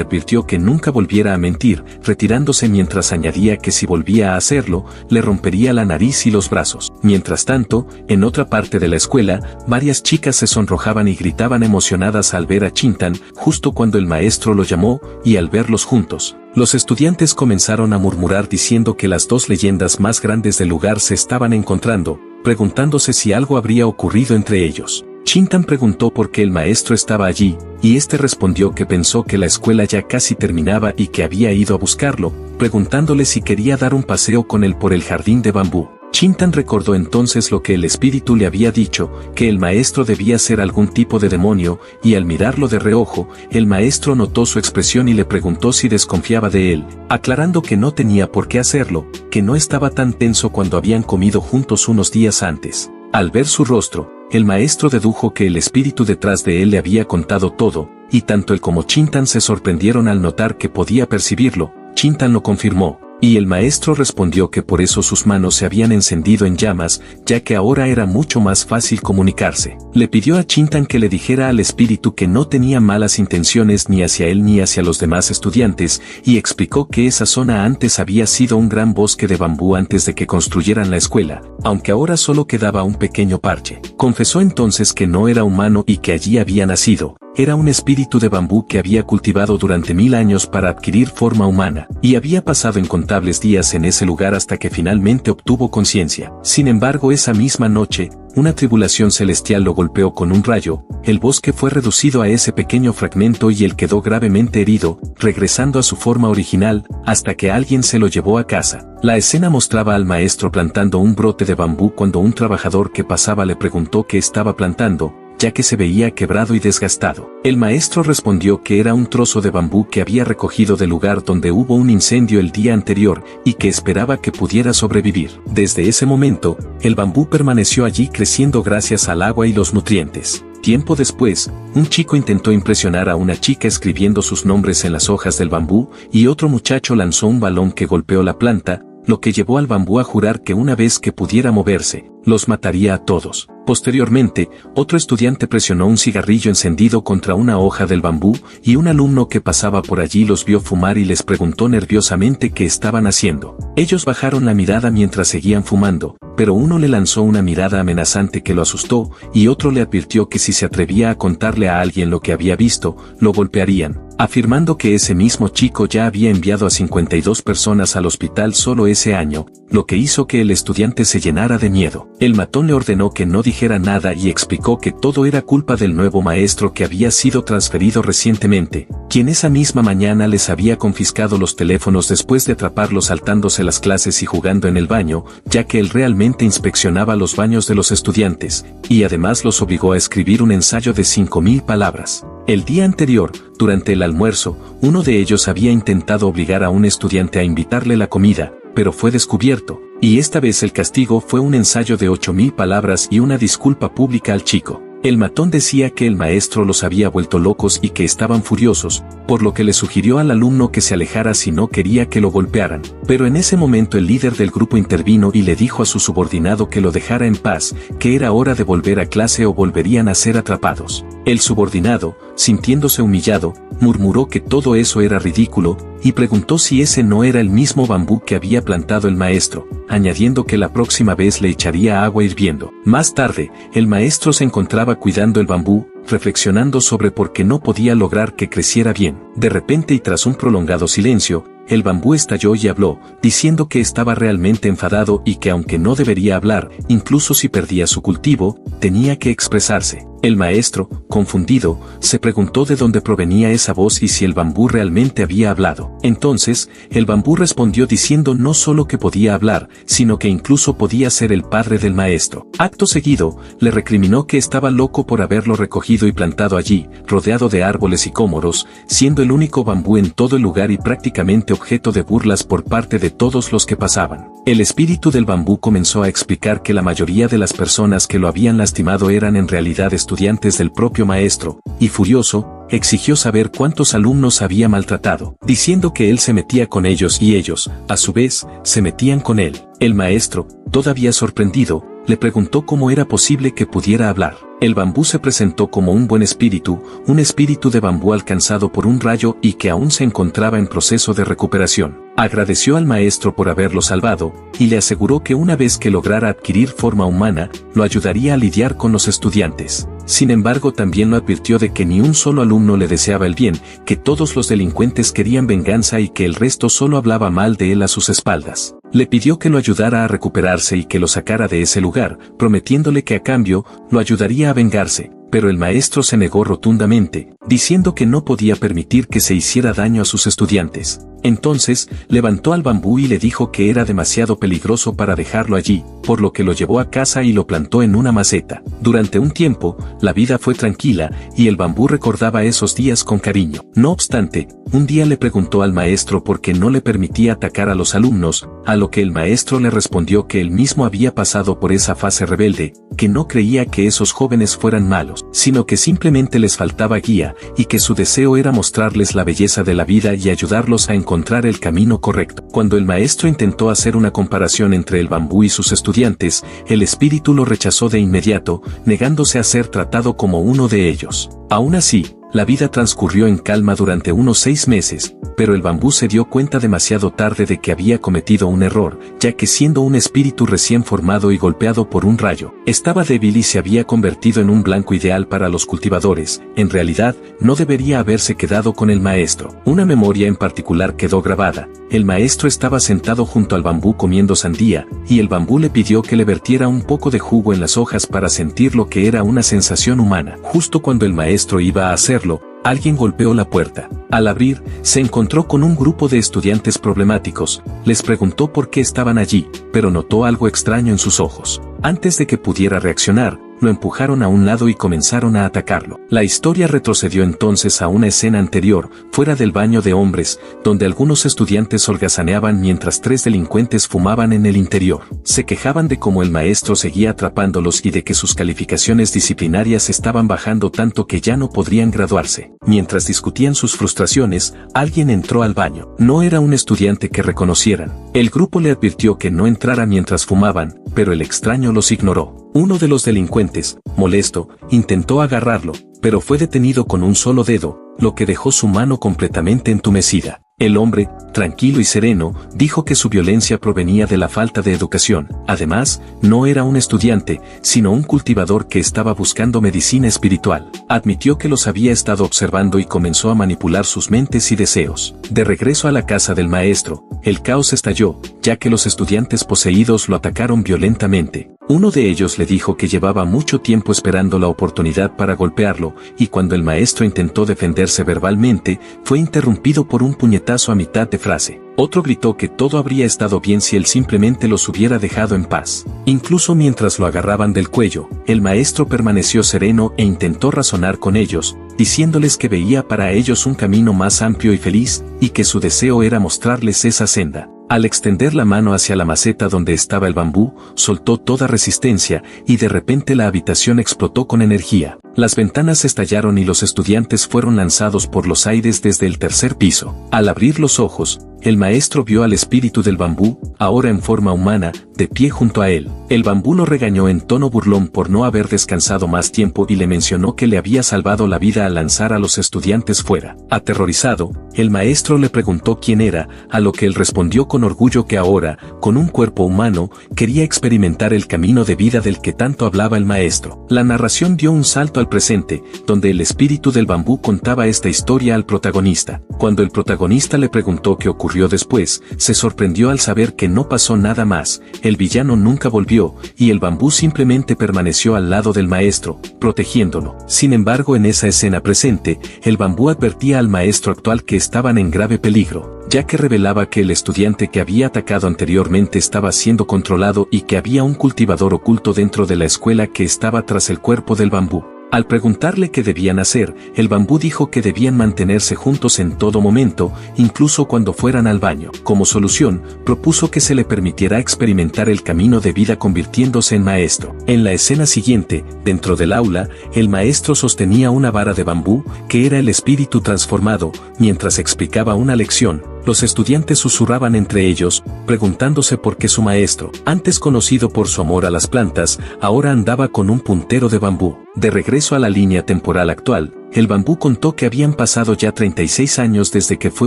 advirtió que nunca volviera a mentir, retirándose mientras añadía que si volvía a hacerlo, le rompería la nariz y los brazos. Mientras tanto, en otra parte de la escuela, varias chicas se sonrojaban y gritaban emocionadas al ver a Chintan, justo cuando el maestro lo llamó, y al verlos juntos. Los estudiantes comenzaron a murmurar diciendo que las 2 leyendas más grandes del lugar se estaban encontrando, preguntándose si algo habría ocurrido entre ellos. Chintan preguntó por qué el maestro estaba allí, y este respondió que pensó que la escuela ya casi terminaba y que había ido a buscarlo, preguntándole si quería dar un paseo con él por el jardín de bambú. Chintan recordó entonces lo que el espíritu le había dicho, que el maestro debía ser algún tipo de demonio, y al mirarlo de reojo, el maestro notó su expresión y le preguntó si desconfiaba de él, aclarando que no tenía por qué hacerlo, que no estaba tan tenso cuando habían comido juntos unos días antes. Al ver su rostro, el maestro dedujo que el espíritu detrás de él le había contado todo, y tanto él como Chintan se sorprendieron al notar que podía percibirlo. Chintan lo confirmó, y el maestro respondió que por eso sus manos se habían encendido en llamas, ya que ahora era mucho más fácil comunicarse. Le pidió a Chintan que le dijera al espíritu que no tenía malas intenciones ni hacia él ni hacia los demás estudiantes, y explicó que esa zona antes había sido un gran bosque de bambú antes de que construyeran la escuela, aunque ahora solo quedaba un pequeño parche. Confesó entonces que no era humano y que allí había nacido. Era un espíritu de bambú que había cultivado durante 1000 años para adquirir forma humana, y había pasado incontables días en ese lugar hasta que finalmente obtuvo conciencia. Sin embargo, esa misma noche, una tribulación celestial lo golpeó con un rayo, el bosque fue reducido a ese pequeño fragmento y él quedó gravemente herido, regresando a su forma original, hasta que alguien se lo llevó a casa. La escena mostraba al maestro plantando un brote de bambú cuando un trabajador que pasaba le preguntó qué estaba plantando, ya que se veía quebrado y desgastado. El maestro respondió que era un trozo de bambú que había recogido del lugar donde hubo un incendio el día anterior, y que esperaba que pudiera sobrevivir. Desde ese momento, el bambú permaneció allí creciendo gracias al agua y los nutrientes. Tiempo después, un chico intentó impresionar a una chica escribiendo sus nombres en las hojas del bambú, y otro muchacho lanzó un balón que golpeó la planta, lo que llevó al bambú a jurar que una vez que pudiera moverse, los mataría a todos. Posteriormente, otro estudiante presionó un cigarrillo encendido contra una hoja del bambú, y un alumno que pasaba por allí los vio fumar y les preguntó nerviosamente qué estaban haciendo. Ellos bajaron la mirada mientras seguían fumando, pero uno le lanzó una mirada amenazante que lo asustó, y otro le advirtió que si se atrevía a contarle a alguien lo que había visto, lo golpearían. afirmando que ese mismo chico ya había enviado a 52 personas al hospital solo ese año, lo que hizo que el estudiante se llenara de miedo. El matón le ordenó que no dijera nada y explicó que todo era culpa del nuevo maestro que había sido transferido recientemente, quien esa misma mañana les había confiscado los teléfonos después de atraparlos saltándose las clases y jugando en el baño, ya que él realmente inspeccionaba los baños de los estudiantes, y además los obligó a escribir un ensayo de 5000 palabras. El día anterior, durante el almuerzo, uno de ellos había intentado obligar a un estudiante a invitarle la comida, pero fue descubierto, y esta vez el castigo fue un ensayo de 8000 palabras y una disculpa pública al chico. El matón decía que el maestro los había vuelto locos y que estaban furiosos, por lo que le sugirió al alumno que se alejara si no quería que lo golpearan. Pero en ese momento el líder del grupo intervino y le dijo a su subordinado que lo dejara en paz, que era hora de volver a clase o volverían a ser atrapados. El subordinado, sintiéndose humillado, murmuró que todo eso era ridículo, y preguntó si ese no era el mismo bambú que había plantado el maestro, añadiendo que la próxima vez le echaría agua hirviendo. Más tarde, el maestro se encontraba cuidando el bambú, reflexionando sobre por qué no podía lograr que creciera bien. De repente y tras un prolongado silencio, el bambú estalló y habló, diciendo que estaba realmente enfadado y que aunque no debería hablar, incluso si perdía su cultivo, tenía que expresarse. El maestro, confundido, se preguntó de dónde provenía esa voz y si el bambú realmente había hablado. Entonces, el bambú respondió diciendo no solo que podía hablar, sino que incluso podía ser el padre del maestro. Acto seguido, le recriminó que estaba loco por haberlo recogido y plantado allí, rodeado de árboles sicómoros, siendo el único bambú en todo el lugar y prácticamente objeto de burlas por parte de todos los que pasaban. El espíritu del bambú comenzó a explicar que la mayoría de las personas que lo habían lastimado eran en realidad estudiantes del propio maestro, y furioso, exigió saber cuántos alumnos había maltratado, diciendo que él se metía con ellos y ellos, a su vez, se metían con él. El maestro, todavía sorprendido, le preguntó cómo era posible que pudiera hablar. El bambú se presentó como un buen espíritu, un espíritu de bambú alcanzado por un rayo y que aún se encontraba en proceso de recuperación. Agradeció al maestro por haberlo salvado, y le aseguró que una vez que lograra adquirir forma humana, lo ayudaría a lidiar con los estudiantes. Sin embargo, también lo advirtió de que ni un solo alumno le deseaba el bien, que todos los delincuentes querían venganza y que el resto solo hablaba mal de él a sus espaldas. Le pidió que lo ayudara a recuperarse y que lo sacara de ese lugar, prometiéndole que a cambio, lo ayudaría a vengarse, pero el maestro se negó rotundamente, diciendo que no podía permitir que se hiciera daño a sus estudiantes. Entonces, levantó al bambú y le dijo que era demasiado peligroso para dejarlo allí, por lo que lo llevó a casa y lo plantó en una maceta. Durante un tiempo, la vida fue tranquila, y el bambú recordaba esos días con cariño. No obstante, un día le preguntó al maestro por qué no le permitía atacar a los alumnos, a lo que el maestro le respondió que él mismo había pasado por esa fase rebelde, que no creía que esos jóvenes fueran malos, sino que simplemente les faltaba guía, y que su deseo era mostrarles la belleza de la vida y ayudarlos a encontrar el camino correcto. Cuando el maestro intentó hacer una comparación entre el bambú y sus estudiantes, el espíritu lo rechazó de inmediato, negándose a ser tratado como uno de ellos. Aún así, la vida transcurrió en calma durante unos 6 meses, pero el bambú se dio cuenta demasiado tarde de que había cometido un error, ya que siendo un espíritu recién formado y golpeado por un rayo, estaba débil y se había convertido en un blanco ideal para los cultivadores. En realidad, no debería haberse quedado con el maestro. Una memoria en particular quedó grabada. El maestro estaba sentado junto al bambú comiendo sandía, y el bambú le pidió que le vertiera un poco de jugo en las hojas para sentir lo que era una sensación humana. Justo cuando el maestro iba a hacerlo, alguien golpeó la puerta. Al abrir, se encontró con un grupo de estudiantes problemáticos. Les preguntó por qué estaban allí, pero notó algo extraño en sus ojos. Antes de que pudiera reaccionar, lo empujaron a un lado y comenzaron a atacarlo. La historia retrocedió entonces a una escena anterior, fuera del baño de hombres, donde algunos estudiantes holgazaneaban mientras 3 delincuentes fumaban en el interior. Se quejaban de cómo el maestro seguía atrapándolos y de que sus calificaciones disciplinarias estaban bajando tanto que ya no podrían graduarse. Mientras discutían sus frustraciones, alguien entró al baño. No era un estudiante que reconocieran. El grupo le advirtió que no entrara mientras fumaban, pero el extraño los ignoró. Uno de los delincuentes, molesto, intentó agarrarlo, pero fue detenido con un solo dedo, lo que dejó su mano completamente entumecida. El hombre, tranquilo y sereno, dijo que su violencia provenía de la falta de educación. Además, no era un estudiante, sino un cultivador que estaba buscando medicina espiritual. Admitió que los había estado observando y comenzó a manipular sus mentes y deseos. De regreso a la casa del maestro, el caos estalló, ya que los estudiantes poseídos lo atacaron violentamente. Uno de ellos le dijo que llevaba mucho tiempo esperando la oportunidad para golpearlo, y cuando el maestro intentó defenderse verbalmente, fue interrumpido por un puñetazo a mitad de frase. Otro gritó que todo habría estado bien si él simplemente los hubiera dejado en paz. Incluso mientras lo agarraban del cuello, el maestro permaneció sereno e intentó razonar con ellos, diciéndoles que veía para ellos un camino más amplio y feliz, y que su deseo era mostrarles esa senda. Al extender la mano hacia la maceta donde estaba el bambú, soltó toda resistencia, y de repente la habitación explotó con energía. Las ventanas estallaron y los estudiantes fueron lanzados por los aires desde el tercer piso. Al abrir los ojos, el maestro vio al espíritu del bambú, ahora en forma humana, de pie junto a él. El bambú lo regañó en tono burlón por no haber descansado más tiempo y le mencionó que le había salvado la vida al lanzar a los estudiantes fuera. Aterrorizado, el maestro le preguntó quién era, a lo que él respondió con orgullo que ahora, con un cuerpo humano, quería experimentar el camino de vida del que tanto hablaba el maestro. La narración dio un salto al presente, donde el espíritu del bambú contaba esta historia al protagonista. Cuando el protagonista le preguntó qué ocurrió después, se sorprendió al saber que no pasó nada más, el villano nunca volvió, y el bambú simplemente permaneció al lado del maestro, protegiéndolo. Sin embargo, en esa escena presente, el bambú advertía al maestro actual que estaban en grave peligro, ya que revelaba que el estudiante que había atacado anteriormente estaba siendo controlado y que había un cultivador oculto dentro de la escuela que estaba tras el cuerpo del bambú. Al preguntarle qué debían hacer, el bambú dijo que debían mantenerse juntos en todo momento, incluso cuando fueran al baño. Como solución, propuso que se le permitiera experimentar el camino de vida convirtiéndose en maestro. En la escena siguiente, dentro del aula, el maestro sostenía una vara de bambú, que era el espíritu transformado, mientras explicaba una lección. Los estudiantes susurraban entre ellos, preguntándose por qué su maestro, antes conocido por su amor a las plantas, ahora andaba con un puntero de bambú. De regreso a la línea temporal actual, el bambú contó que habían pasado ya 36 años desde que fue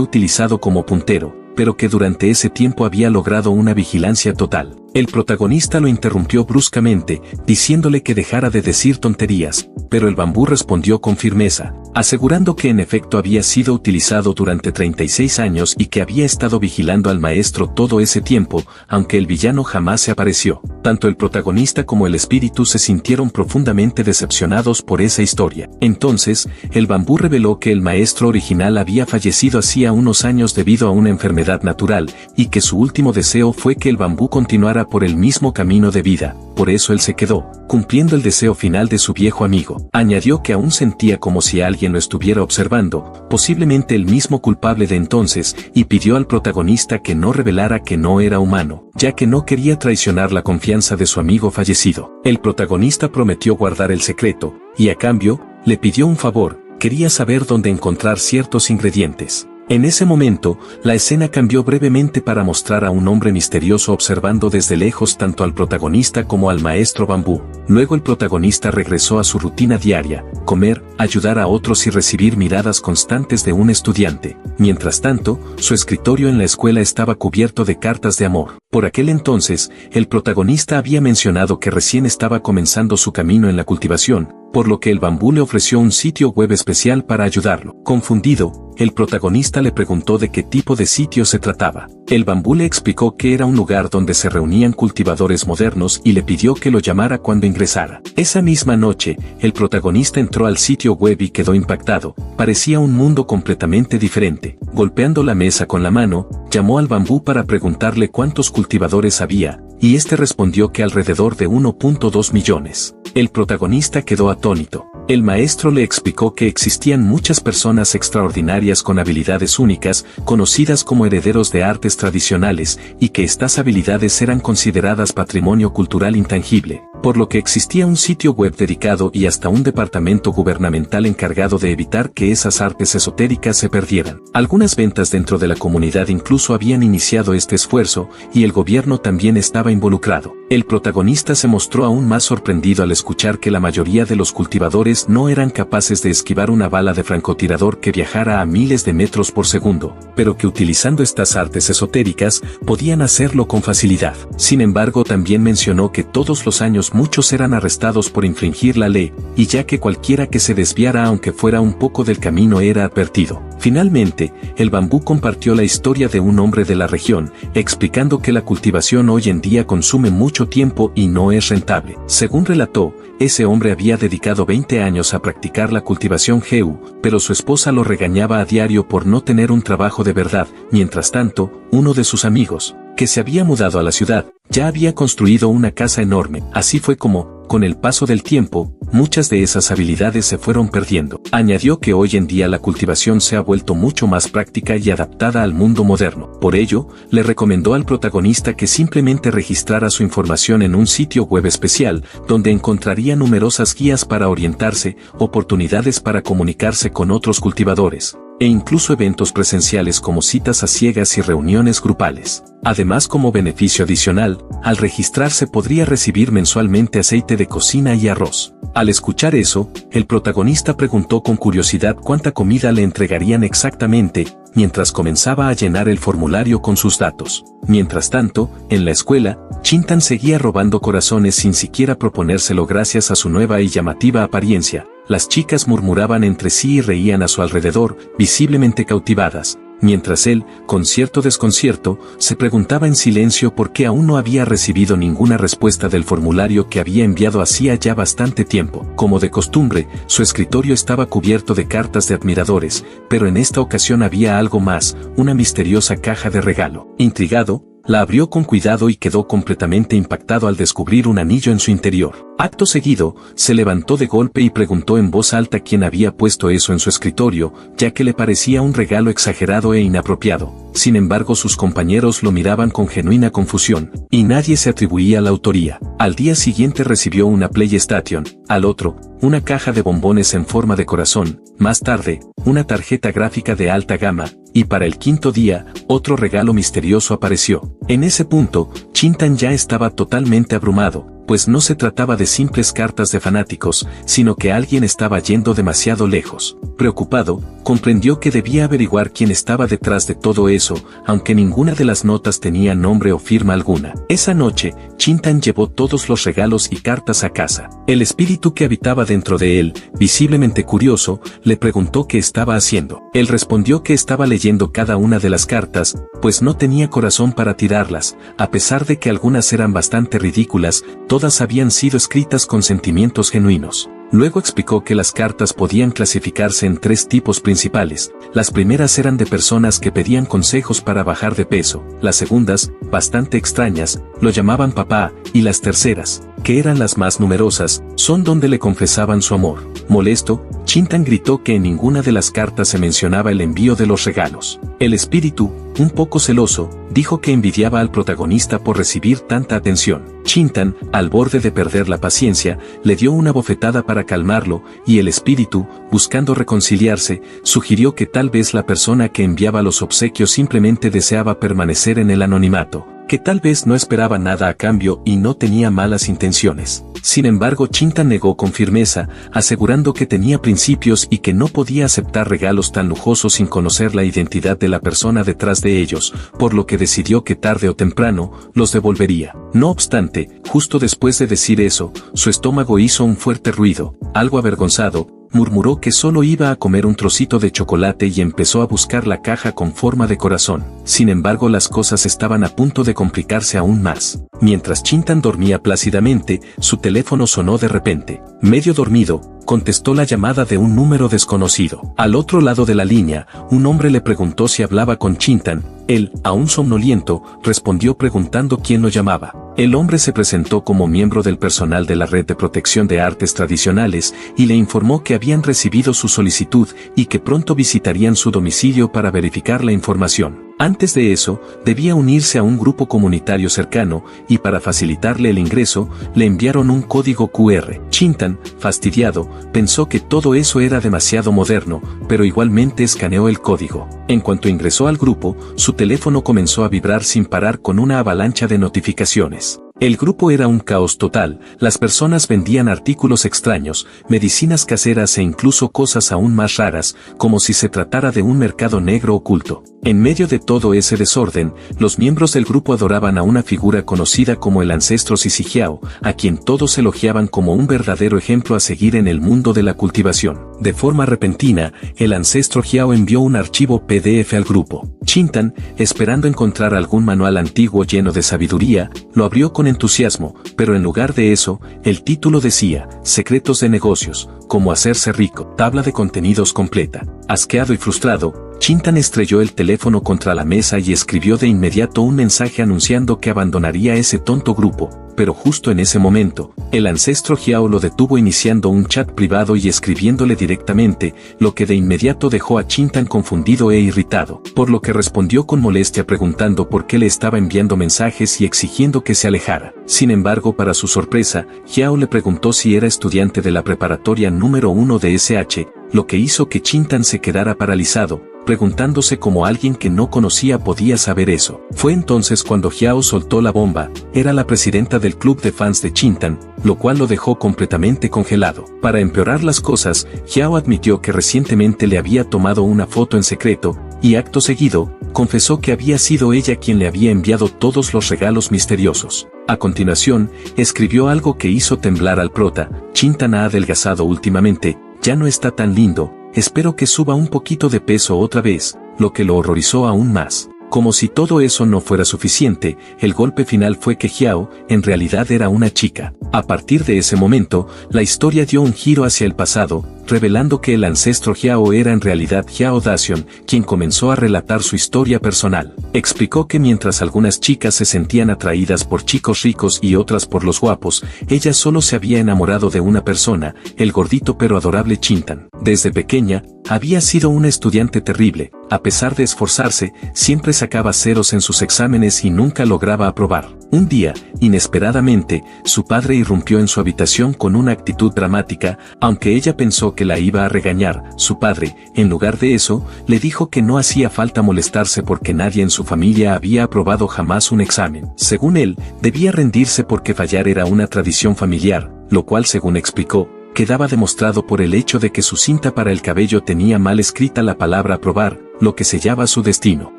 utilizado como puntero, pero que durante ese tiempo había logrado una vigilancia total. El protagonista lo interrumpió bruscamente, diciéndole que dejara de decir tonterías, pero el bambú respondió con firmeza, asegurando que en efecto había sido utilizado durante 36 años y que había estado vigilando al maestro todo ese tiempo, aunque el villano jamás se apareció. Tanto el protagonista como el espíritu se sintieron profundamente decepcionados por esa historia. Entonces, el bambú reveló que el maestro original había fallecido hacía unos años debido a una enfermedad natural, y que su último deseo fue que el bambú continuara por el mismo camino de vida, por eso él se quedó, cumpliendo el deseo final de su viejo amigo. Añadió que aún sentía como si alguien lo estuviera observando, posiblemente el mismo culpable de entonces, y pidió al protagonista que no revelara que no era humano, ya que no quería traicionar la confianza de su amigo fallecido. El protagonista prometió guardar el secreto, y a cambio, le pidió un favor, quería saber dónde encontrar ciertos ingredientes. En ese momento, la escena cambió brevemente para mostrar a un hombre misterioso observando desde lejos tanto al protagonista como al maestro bambú. Luego el protagonista regresó a su rutina diaria, comer, ayudar a otros y recibir miradas constantes de un estudiante. Mientras tanto, su escritorio en la escuela estaba cubierto de cartas de amor. Por aquel entonces, el protagonista había mencionado que recién estaba comenzando su camino en la cultivación, por lo que el bambú le ofreció un sitio web especial para ayudarlo. Confundido, el protagonista le preguntó de qué tipo de sitio se trataba. El bambú le explicó que era un lugar donde se reunían cultivadores modernos y le pidió que lo llamara cuando ingresara. Esa misma noche, el protagonista entró al sitio web y quedó impactado. Parecía un mundo completamente diferente. Golpeando la mesa con la mano, llamó al bambú para preguntarle cuántos cultivadores había, y este respondió que alrededor de 1.2 millones. El protagonista quedó atónito. El maestro le explicó que existían muchas personas extraordinarias con habilidades únicas, conocidas como herederos de artes tradicionales, y que estas habilidades eran consideradas patrimonio cultural intangible. por lo que existía un sitio web dedicado y hasta un departamento gubernamental encargado de evitar que esas artes esotéricas se perdieran. Algunas ventas dentro de la comunidad incluso habían iniciado este esfuerzo, y el gobierno también estaba involucrado. El protagonista se mostró aún más sorprendido al escuchar que la mayoría de los cultivadores no eran capaces de esquivar una bala de francotirador que viajara a miles de metros por segundo, pero que utilizando estas artes esotéricas podían hacerlo con facilidad. Sin embargo, también mencionó que todos los años muchos eran arrestados por infringir la ley, y ya que cualquiera que se desviara aunque fuera un poco del camino era advertido. Finalmente, el bambú compartió la historia de un hombre de la región, explicando que la cultivación hoy en día consume mucho tiempo y no es rentable. Según relató, ese hombre había dedicado 20 años a practicar la cultivación GEU, pero su esposa lo regañaba a diario por no tener un trabajo de verdad. Mientras tanto, uno de sus amigos, que se había mudado a la ciudad, ya había construido una casa enorme. Así fue como, con el paso del tiempo, muchas de esas habilidades se fueron perdiendo. Añadió que hoy en día la cultivación se ha vuelto mucho más práctica y adaptada al mundo moderno. Por ello, le recomendó al protagonista que simplemente registrara su información en un sitio web especial, donde encontraría numerosas guías para orientarse, oportunidades para comunicarse con otros cultivadores, e incluso eventos presenciales como citas a ciegas y reuniones grupales. Además, como beneficio adicional, al registrarse podría recibir mensualmente aceite de cocina y arroz. Al escuchar eso, el protagonista preguntó con curiosidad cuánta comida le entregarían exactamente, mientras comenzaba a llenar el formulario con sus datos. Mientras tanto, en la escuela, Chintan seguía robando corazones sin siquiera proponérselo gracias a su nueva y llamativa apariencia. Las chicas murmuraban entre sí y reían a su alrededor, visiblemente cautivadas, mientras él, con cierto desconcierto, se preguntaba en silencio por qué aún no había recibido ninguna respuesta del formulario que había enviado hacía ya bastante tiempo. Como de costumbre, su escritorio estaba cubierto de cartas de admiradores, pero en esta ocasión había algo más, una misteriosa caja de regalo. Intrigado, la abrió con cuidado y quedó completamente impactado al descubrir un anillo en su interior. Acto seguido, se levantó de golpe y preguntó en voz alta quién había puesto eso en su escritorio, ya que le parecía un regalo exagerado e inapropiado. Sin embargo, sus compañeros lo miraban con genuina confusión, y nadie se atribuía la autoría. Al día siguiente recibió una PlayStation, al otro, una caja de bombones en forma de corazón, más tarde, una tarjeta gráfica de alta gama, y para el quinto día, otro regalo misterioso apareció. En ese punto, Chintan ya estaba totalmente abrumado, pues no se trataba de simples cartas de fanáticos, sino que alguien estaba yendo demasiado lejos. Preocupado, comprendió que debía averiguar quién estaba detrás de todo eso, aunque ninguna de las notas tenía nombre o firma alguna. Esa noche, Chintan llevó todos los regalos y cartas a casa. El espíritu que habitaba dentro de él, visiblemente curioso, le preguntó qué estaba haciendo. Él respondió que estaba leyendo cada una de las cartas, pues no tenía corazón para tirarlas, a pesar de que algunas eran bastante ridículas, todas habían sido escritas con sentimientos genuinos. Luego explicó que las cartas podían clasificarse en 3 tipos principales. Las primeras eran de personas que pedían consejos para bajar de peso, las segundas, bastante extrañas, lo llamaban papá, y las terceras, que eran las más numerosas, son donde le confesaban su amor. Molesto, Chintan gritó que en ninguna de las cartas se mencionaba el envío de los regalos. El espíritu, un poco celoso, dijo que envidiaba al protagonista por recibir tanta atención. Chintan, al borde de perder la paciencia, le dio una bofetada para calmarlo, y el espíritu, buscando reconciliarse, sugirió que tal vez la persona que enviaba los obsequios simplemente deseaba permanecer en el anonimato, que tal vez no esperaba nada a cambio y no tenía malas intenciones. Sin embargo, Chintan negó con firmeza, asegurando que tenía principios y que no podía aceptar regalos tan lujosos sin conocer la identidad de la persona detrás de ellos, por lo que decidió que tarde o temprano los devolvería. No obstante, justo después de decir eso, su estómago hizo un fuerte ruido. Algo avergonzado, murmuró que solo iba a comer un trocito de chocolate y empezó a buscar la caja con forma de corazón. Sin embargo, las cosas estaban a punto de complicarse aún más. Mientras Chintan dormía plácidamente, su teléfono sonó de repente. Medio dormido, contestó la llamada de un número desconocido. Al otro lado de la línea, un hombre le preguntó si hablaba con Chintan. Él, aún somnoliento, respondió preguntando quién lo llamaba. El hombre se presentó como miembro del personal de la Red de Protección de Artes Tradicionales y le informó que habían recibido su solicitud y que pronto visitarían su domicilio para verificar la información. Antes de eso, debía unirse a un grupo comunitario cercano, y para facilitarle el ingreso, le enviaron un código QR. Chintan, fastidiado, pensó que todo eso era demasiado moderno, pero igualmente escaneó el código. En cuanto ingresó al grupo, su teléfono comenzó a vibrar sin parar con una avalancha de notificaciones. El grupo era un caos total, las personas vendían artículos extraños, medicinas caseras e incluso cosas aún más raras, como si se tratara de un mercado negro oculto. En medio de todo ese desorden, los miembros del grupo adoraban a una figura conocida como el ancestro Sisijiao, a quien todos elogiaban como un verdadero ejemplo a seguir en el mundo de la cultivación. De forma repentina, el ancestro Jiao envió un archivo PDF al grupo. Chintan, esperando encontrar algún manual antiguo lleno de sabiduría, lo abrió con entusiasmo, pero en lugar de eso, el título decía, Secretos de negocios, cómo hacerse rico, tabla de contenidos completa. Asqueado y frustrado, Chintan estrelló el teléfono contra la mesa y escribió de inmediato un mensaje anunciando que abandonaría ese tonto grupo, pero justo en ese momento, el ancestro Jiao lo detuvo iniciando un chat privado y escribiéndole directamente, lo que de inmediato dejó a Chintan confundido e irritado, por lo que respondió con molestia preguntando por qué le estaba enviando mensajes y exigiendo que se alejara. Sin embargo, para su sorpresa, Jiao le preguntó si era estudiante de la preparatoria número 1 de SH, lo que hizo que Chintan se quedara paralizado, preguntándose cómo alguien que no conocía podía saber eso. Fue entonces cuando Jiao soltó la bomba, era la presidenta del club de fans de Chintan, lo cual lo dejó completamente congelado. Para empeorar las cosas, Jiao admitió que recientemente le había tomado una foto en secreto, y acto seguido, confesó que había sido ella quien le había enviado todos los regalos misteriosos. A continuación, escribió algo que hizo temblar al prota, Chintan ha adelgazado últimamente, ya no está tan lindo, espero que suba un poquito de peso otra vez, lo que lo horrorizó aún más. Como si todo eso no fuera suficiente, el golpe final fue que Jiao, en realidad era una chica. A partir de ese momento, la historia dio un giro hacia el pasado, revelando que el ancestro Jiao era en realidad Jiao Dacion, quien comenzó a relatar su historia personal. Explicó que mientras algunas chicas se sentían atraídas por chicos ricos y otras por los guapos, ella solo se había enamorado de una persona, el gordito pero adorable Chintan. Desde pequeña, había sido una estudiante terrible, a pesar de esforzarse, siempre sacaba ceros en sus exámenes y nunca lograba aprobar. Un día, inesperadamente, su padre irrumpió en su habitación con una actitud dramática, aunque ella pensó que la iba a regañar. Su padre, en lugar de eso, le dijo que no hacía falta molestarse porque nadie en su familia había aprobado jamás un examen. Según él, debía rendirse porque fallar era una tradición familiar, lo cual, según explicó, quedaba demostrado por el hecho de que su cinta para el cabello tenía mal escrita la palabra aprobar, lo que sellaba su destino.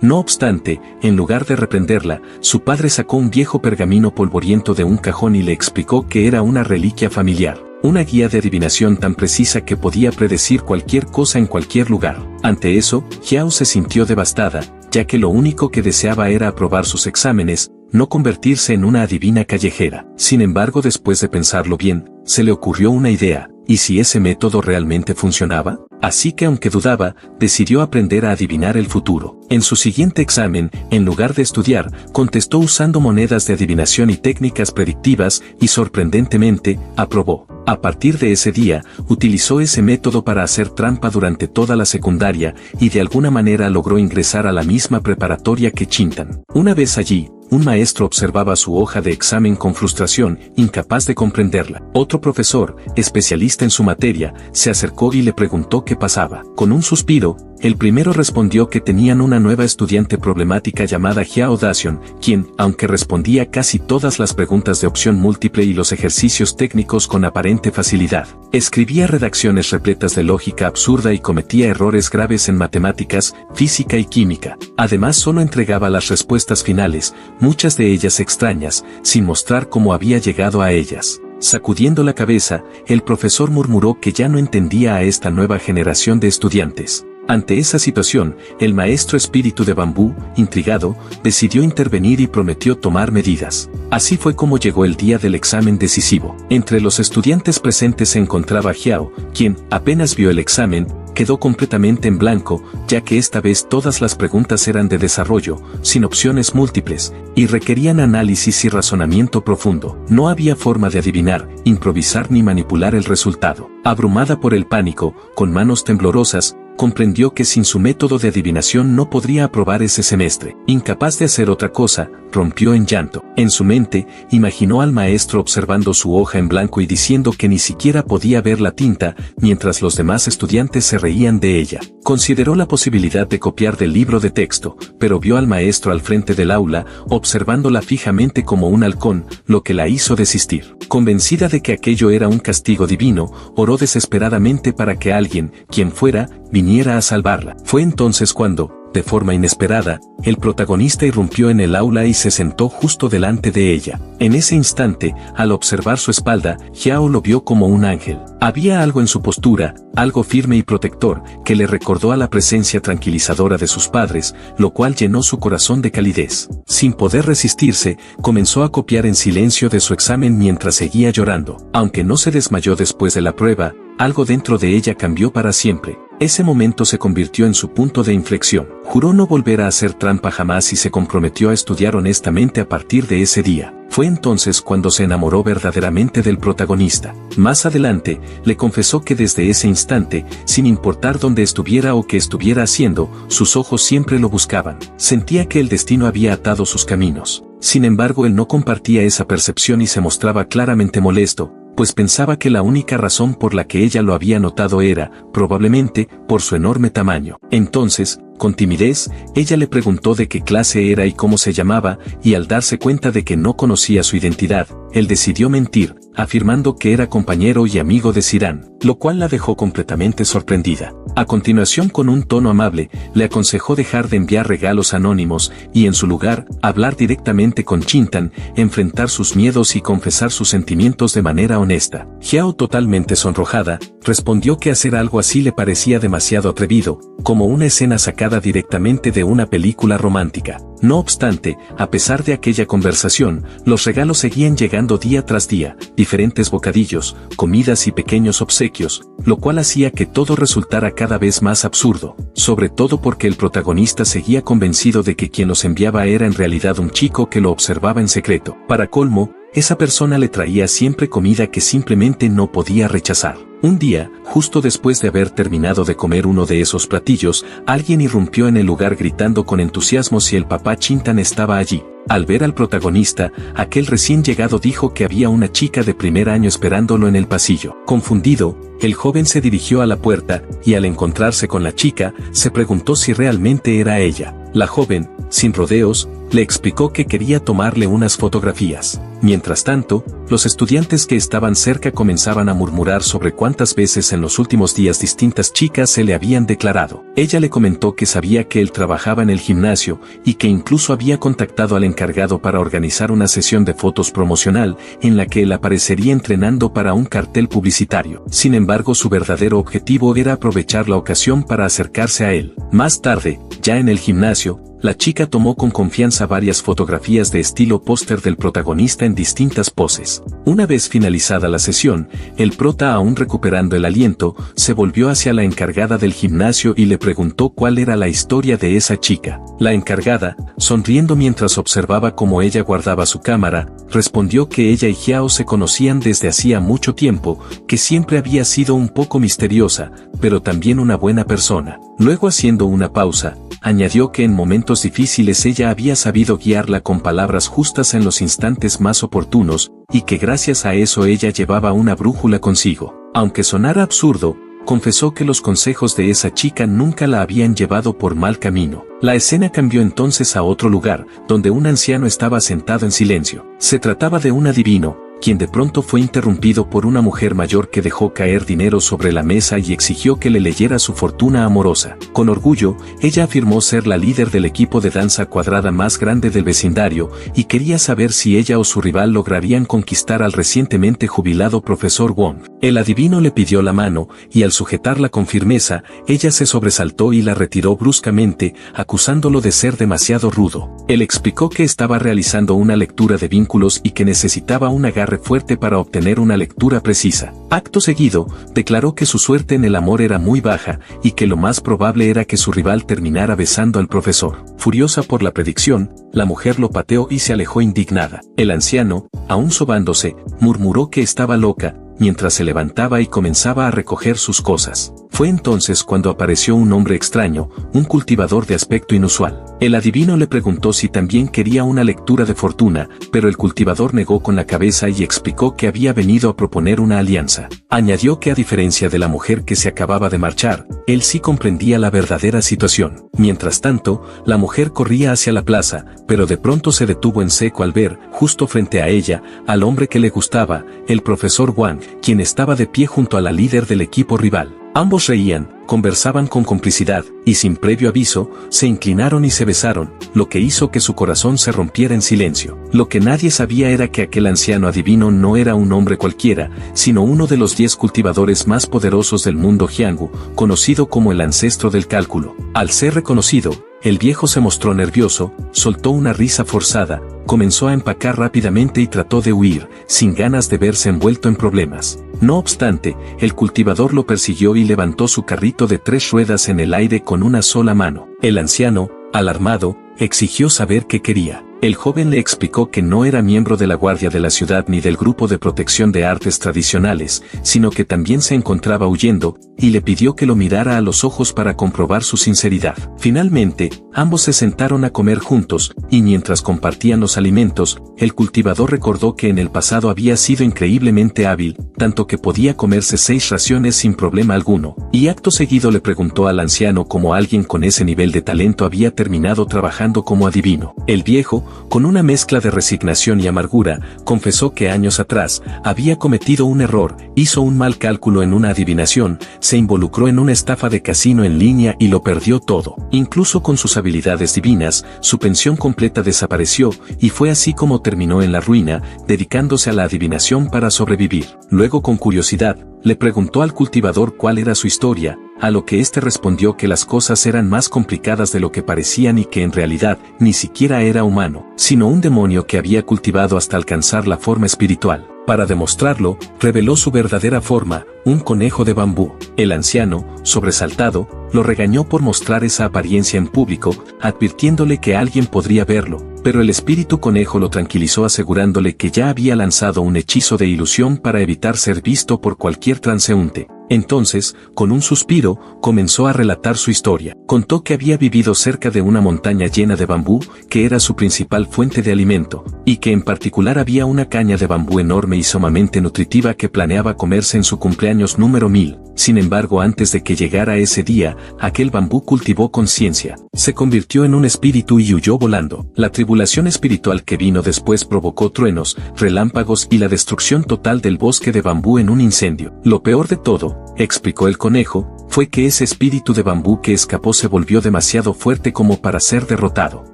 No obstante, en lugar de reprenderla, su padre sacó un viejo pergamino polvoriento de un cajón y le explicó que era una reliquia familiar, una guía de adivinación tan precisa que podía predecir cualquier cosa en cualquier lugar. Ante eso, Jiao se sintió devastada, ya que lo único que deseaba era aprobar sus exámenes, no convertirse en una adivina callejera. Sin embargo, después de pensarlo bien, se le ocurrió una idea, ¿y si ese método realmente funcionaba? Así que aunque dudaba, decidió aprender a adivinar el futuro. En su siguiente examen, en lugar de estudiar, contestó usando monedas de adivinación y técnicas predictivas, y sorprendentemente, aprobó. A partir de ese día, utilizó ese método para hacer trampa durante toda la secundaria, y de alguna manera logró ingresar a la misma preparatoria que Chintan. Una vez allí, un maestro observaba su hoja de examen con frustración, incapaz de comprenderla. Otro profesor, especialista en su materia, se acercó y le preguntó qué pasaba. Con un suspiro, el primero respondió que tenían una nueva estudiante problemática llamada Jiao Dacion, quien, aunque respondía casi todas las preguntas de opción múltiple y los ejercicios técnicos con aparente facilidad, escribía redacciones repletas de lógica absurda y cometía errores graves en matemáticas, física y química. Además, solo entregaba las respuestas finales, muchas de ellas extrañas, sin mostrar cómo había llegado a ellas. Sacudiendo la cabeza, el profesor murmuró que ya no entendía a esta nueva generación de estudiantes. Ante esa situación, el maestro espíritu de bambú, intrigado, decidió intervenir y prometió tomar medidas. Así fue como llegó el día del examen decisivo. Entre los estudiantes presentes se encontraba Jiao, quien, apenas vio el examen, quedó completamente en blanco, ya que esta vez todas las preguntas eran de desarrollo, sin opciones múltiples, y requerían análisis y razonamiento profundo. No había forma de adivinar, improvisar ni manipular el resultado. Abrumada por el pánico, con manos temblorosas, comprendió que sin su método de adivinación no podría aprobar ese semestre. Incapaz de hacer otra cosa, rompió en llanto. En su mente, imaginó al maestro observando su hoja en blanco y diciendo que ni siquiera podía ver la tinta, mientras los demás estudiantes se reían de ella. Consideró la posibilidad de copiar del libro de texto, pero vio al maestro al frente del aula, observándola fijamente como un halcón, lo que la hizo desistir. Convencida de que aquello era un castigo divino, oró desesperadamente para que alguien, quien fuera, viniera a salvarla. Fue entonces cuando, de forma inesperada, el protagonista irrumpió en el aula y se sentó justo delante de ella. En ese instante, al observar su espalda, Xiao lo vio como un ángel. Había algo en su postura, algo firme y protector, que le recordó a la presencia tranquilizadora de sus padres, lo cual llenó su corazón de calidez. Sin poder resistirse, comenzó a copiar en silencio de su examen mientras seguía llorando. Aunque no se desmayó después de la prueba, algo dentro de ella cambió para siempre. Ese momento se convirtió en su punto de inflexión. Juró no volver a hacer trampa jamás y se comprometió a estudiar honestamente a partir de ese día. Fue entonces cuando se enamoró verdaderamente del protagonista. Más adelante, le confesó que desde ese instante, sin importar dónde estuviera o qué estuviera haciendo, sus ojos siempre lo buscaban. Sentía que el destino había atado sus caminos. Sin embargo, él no compartía esa percepción y se mostraba claramente molesto, pues pensaba que la única razón por la que ella lo había notado era, probablemente, por su enorme tamaño. Entonces, con timidez, ella le preguntó de qué clase era y cómo se llamaba, y al darse cuenta de que no conocía su identidad, él decidió mentir, afirmando que era compañero y amigo de Ziran, lo cual la dejó completamente sorprendida. A continuación, con un tono amable, le aconsejó dejar de enviar regalos anónimos y en su lugar, hablar directamente con Chintan, enfrentar sus miedos y confesar sus sentimientos de manera honesta. Xiao, totalmente sonrojada, respondió que hacer algo así le parecía demasiado atrevido, como una escena sacada directamente de una película romántica. No obstante, a pesar de aquella conversación, los regalos seguían llegando día tras día, diferentes bocadillos, comidas y pequeños obsequios, lo cual hacía que todo resultara cada vez más absurdo, sobre todo porque el protagonista seguía convencido de que quien los enviaba era en realidad un chico que lo observaba en secreto. Para colmo, esa persona le traía siempre comida que simplemente no podía rechazar. Un día, justo después de haber terminado de comer uno de esos platillos, alguien irrumpió en el lugar gritando con entusiasmo si el papá Chintan estaba allí. Al ver al protagonista, aquel recién llegado dijo que había una chica de primer año esperándolo en el pasillo. Confundido, el joven se dirigió a la puerta, y al encontrarse con la chica, se preguntó si realmente era ella. La joven, sin rodeos, le explicó que quería tomarle unas fotografías. Mientras tanto, los estudiantes que estaban cerca comenzaban a murmurar sobre cuántas veces en los últimos días distintas chicas se le habían declarado. Ella le comentó que sabía que él trabajaba en el gimnasio y que incluso había contactado al encargado para organizar una sesión de fotos promocional en la que él aparecería entrenando para un cartel publicitario. Sin embargo, su verdadero objetivo era aprovechar la ocasión para acercarse a él. Más tarde, ya en el gimnasio, la chica tomó con confianza varias fotografías de estilo póster del protagonista en distintas poses. Una vez finalizada la sesión, el prota, aún recuperando el aliento, se volvió hacia la encargada del gimnasio y le preguntó cuál era la historia de esa chica. La encargada, sonriendo mientras observaba cómo ella guardaba su cámara, respondió que ella y Xiao se conocían desde hacía mucho tiempo, que siempre había sido un poco misteriosa, pero también una buena persona. Luego, haciendo una pausa, añadió que en momentos difíciles ella había sabido guiarla con palabras justas en los instantes más oportunos, y que gracias a eso ella llevaba una brújula consigo. Aunque sonara absurdo, confesó que los consejos de esa chica nunca la habían llevado por mal camino. La escena cambió entonces a otro lugar, donde un anciano estaba sentado en silencio. Se trataba de un adivino, quien de pronto fue interrumpido por una mujer mayor que dejó caer dinero sobre la mesa y exigió que le leyera su fortuna amorosa. Con orgullo, ella afirmó ser la líder del equipo de danza cuadrada más grande del vecindario y quería saber si ella o su rival lograrían conquistar al recientemente jubilado profesor Wong. El adivino le pidió la mano y al sujetarla con firmeza, ella se sobresaltó y la retiró bruscamente, acusándolo de ser demasiado rudo. Él explicó que estaba realizando una lectura de vínculos y que necesitaba un agarre fuerte para obtener una lectura precisa. Acto seguido, declaró que su suerte en el amor era muy baja y que lo más probable era que su rival terminara besando al profesor. Furiosa por la predicción, la mujer lo pateó y se alejó indignada. El anciano, aún sobándose, murmuró que estaba loca, mientras se levantaba y comenzaba a recoger sus cosas. Fue entonces cuando apareció un hombre extraño, un cultivador de aspecto inusual. El adivino le preguntó si también quería una lectura de fortuna, pero el cultivador negó con la cabeza y explicó que había venido a proponer una alianza. Añadió que a diferencia de la mujer que se acababa de marchar, él sí comprendía la verdadera situación. Mientras tanto, la mujer corría hacia la plaza, pero de pronto se detuvo en seco al ver, justo frente a ella, al hombre que le gustaba, el profesor Wang, quien estaba de pie junto a la líder del equipo rival. Ambos reían, conversaban con complicidad, y sin previo aviso, se inclinaron y se besaron, lo que hizo que su corazón se rompiera en silencio. Lo que nadie sabía era que aquel anciano adivino no era un hombre cualquiera, sino uno de los 10 cultivadores más poderosos del mundo Jianghu, conocido como el ancestro del cálculo. Al ser reconocido, el viejo se mostró nervioso, soltó una risa forzada, comenzó a empacar rápidamente y trató de huir, sin ganas de verse envuelto en problemas. No obstante, el cultivador lo persiguió y levantó su carrito de 3 ruedas en el aire con una sola mano. El anciano, alarmado, exigió saber qué quería. El joven le explicó que no era miembro de la guardia de la ciudad ni del grupo de protección de artes tradicionales, sino que también se encontraba huyendo, y le pidió que lo mirara a los ojos para comprobar su sinceridad. Finalmente, ambos se sentaron a comer juntos, y mientras compartían los alimentos, el cultivador recordó que en el pasado había sido increíblemente hábil, tanto que podía comerse 6 raciones sin problema alguno, y acto seguido le preguntó al anciano cómo alguien con ese nivel de talento había terminado trabajando como adivino. El viejo, con una mezcla de resignación y amargura, confesó que años atrás había cometido un error, hizo un mal cálculo en una adivinación, se involucró en una estafa de casino en línea y lo perdió todo. Incluso con sus habilidades divinas, su pensión completa desapareció, y fue así como terminó en la ruina, dedicándose a la adivinación para sobrevivir. Luego, con curiosidad, le preguntó al cultivador cuál era su historia, a lo que éste respondió que las cosas eran más complicadas de lo que parecían y que en realidad ni siquiera era humano, sino un demonio que había cultivado hasta alcanzar la forma espiritual. Para demostrarlo, reveló su verdadera forma, un conejo de bambú. El anciano, sobresaltado, lo regañó por mostrar esa apariencia en público, advirtiéndole que alguien podría verlo, pero el espíritu conejo lo tranquilizó asegurándole que ya había lanzado un hechizo de ilusión para evitar ser visto por cualquier transeúnte. Entonces, con un suspiro, comenzó a relatar su historia. Contó que había vivido cerca de una montaña llena de bambú, que era su principal fuente de alimento, y que en particular había una caña de bambú enorme y sumamente nutritiva que planeaba comerse en su cumpleaños número 1000. Sin embargo, antes de que llegara ese día, aquel bambú cultivó conciencia, se convirtió en un espíritu y huyó volando. La tribulación espiritual que vino después provocó truenos, relámpagos y la destrucción total del bosque de bambú en un incendio. Lo peor de todo, explicó el conejo, fue que ese espíritu de bambú que escapó se volvió demasiado fuerte como para ser derrotado.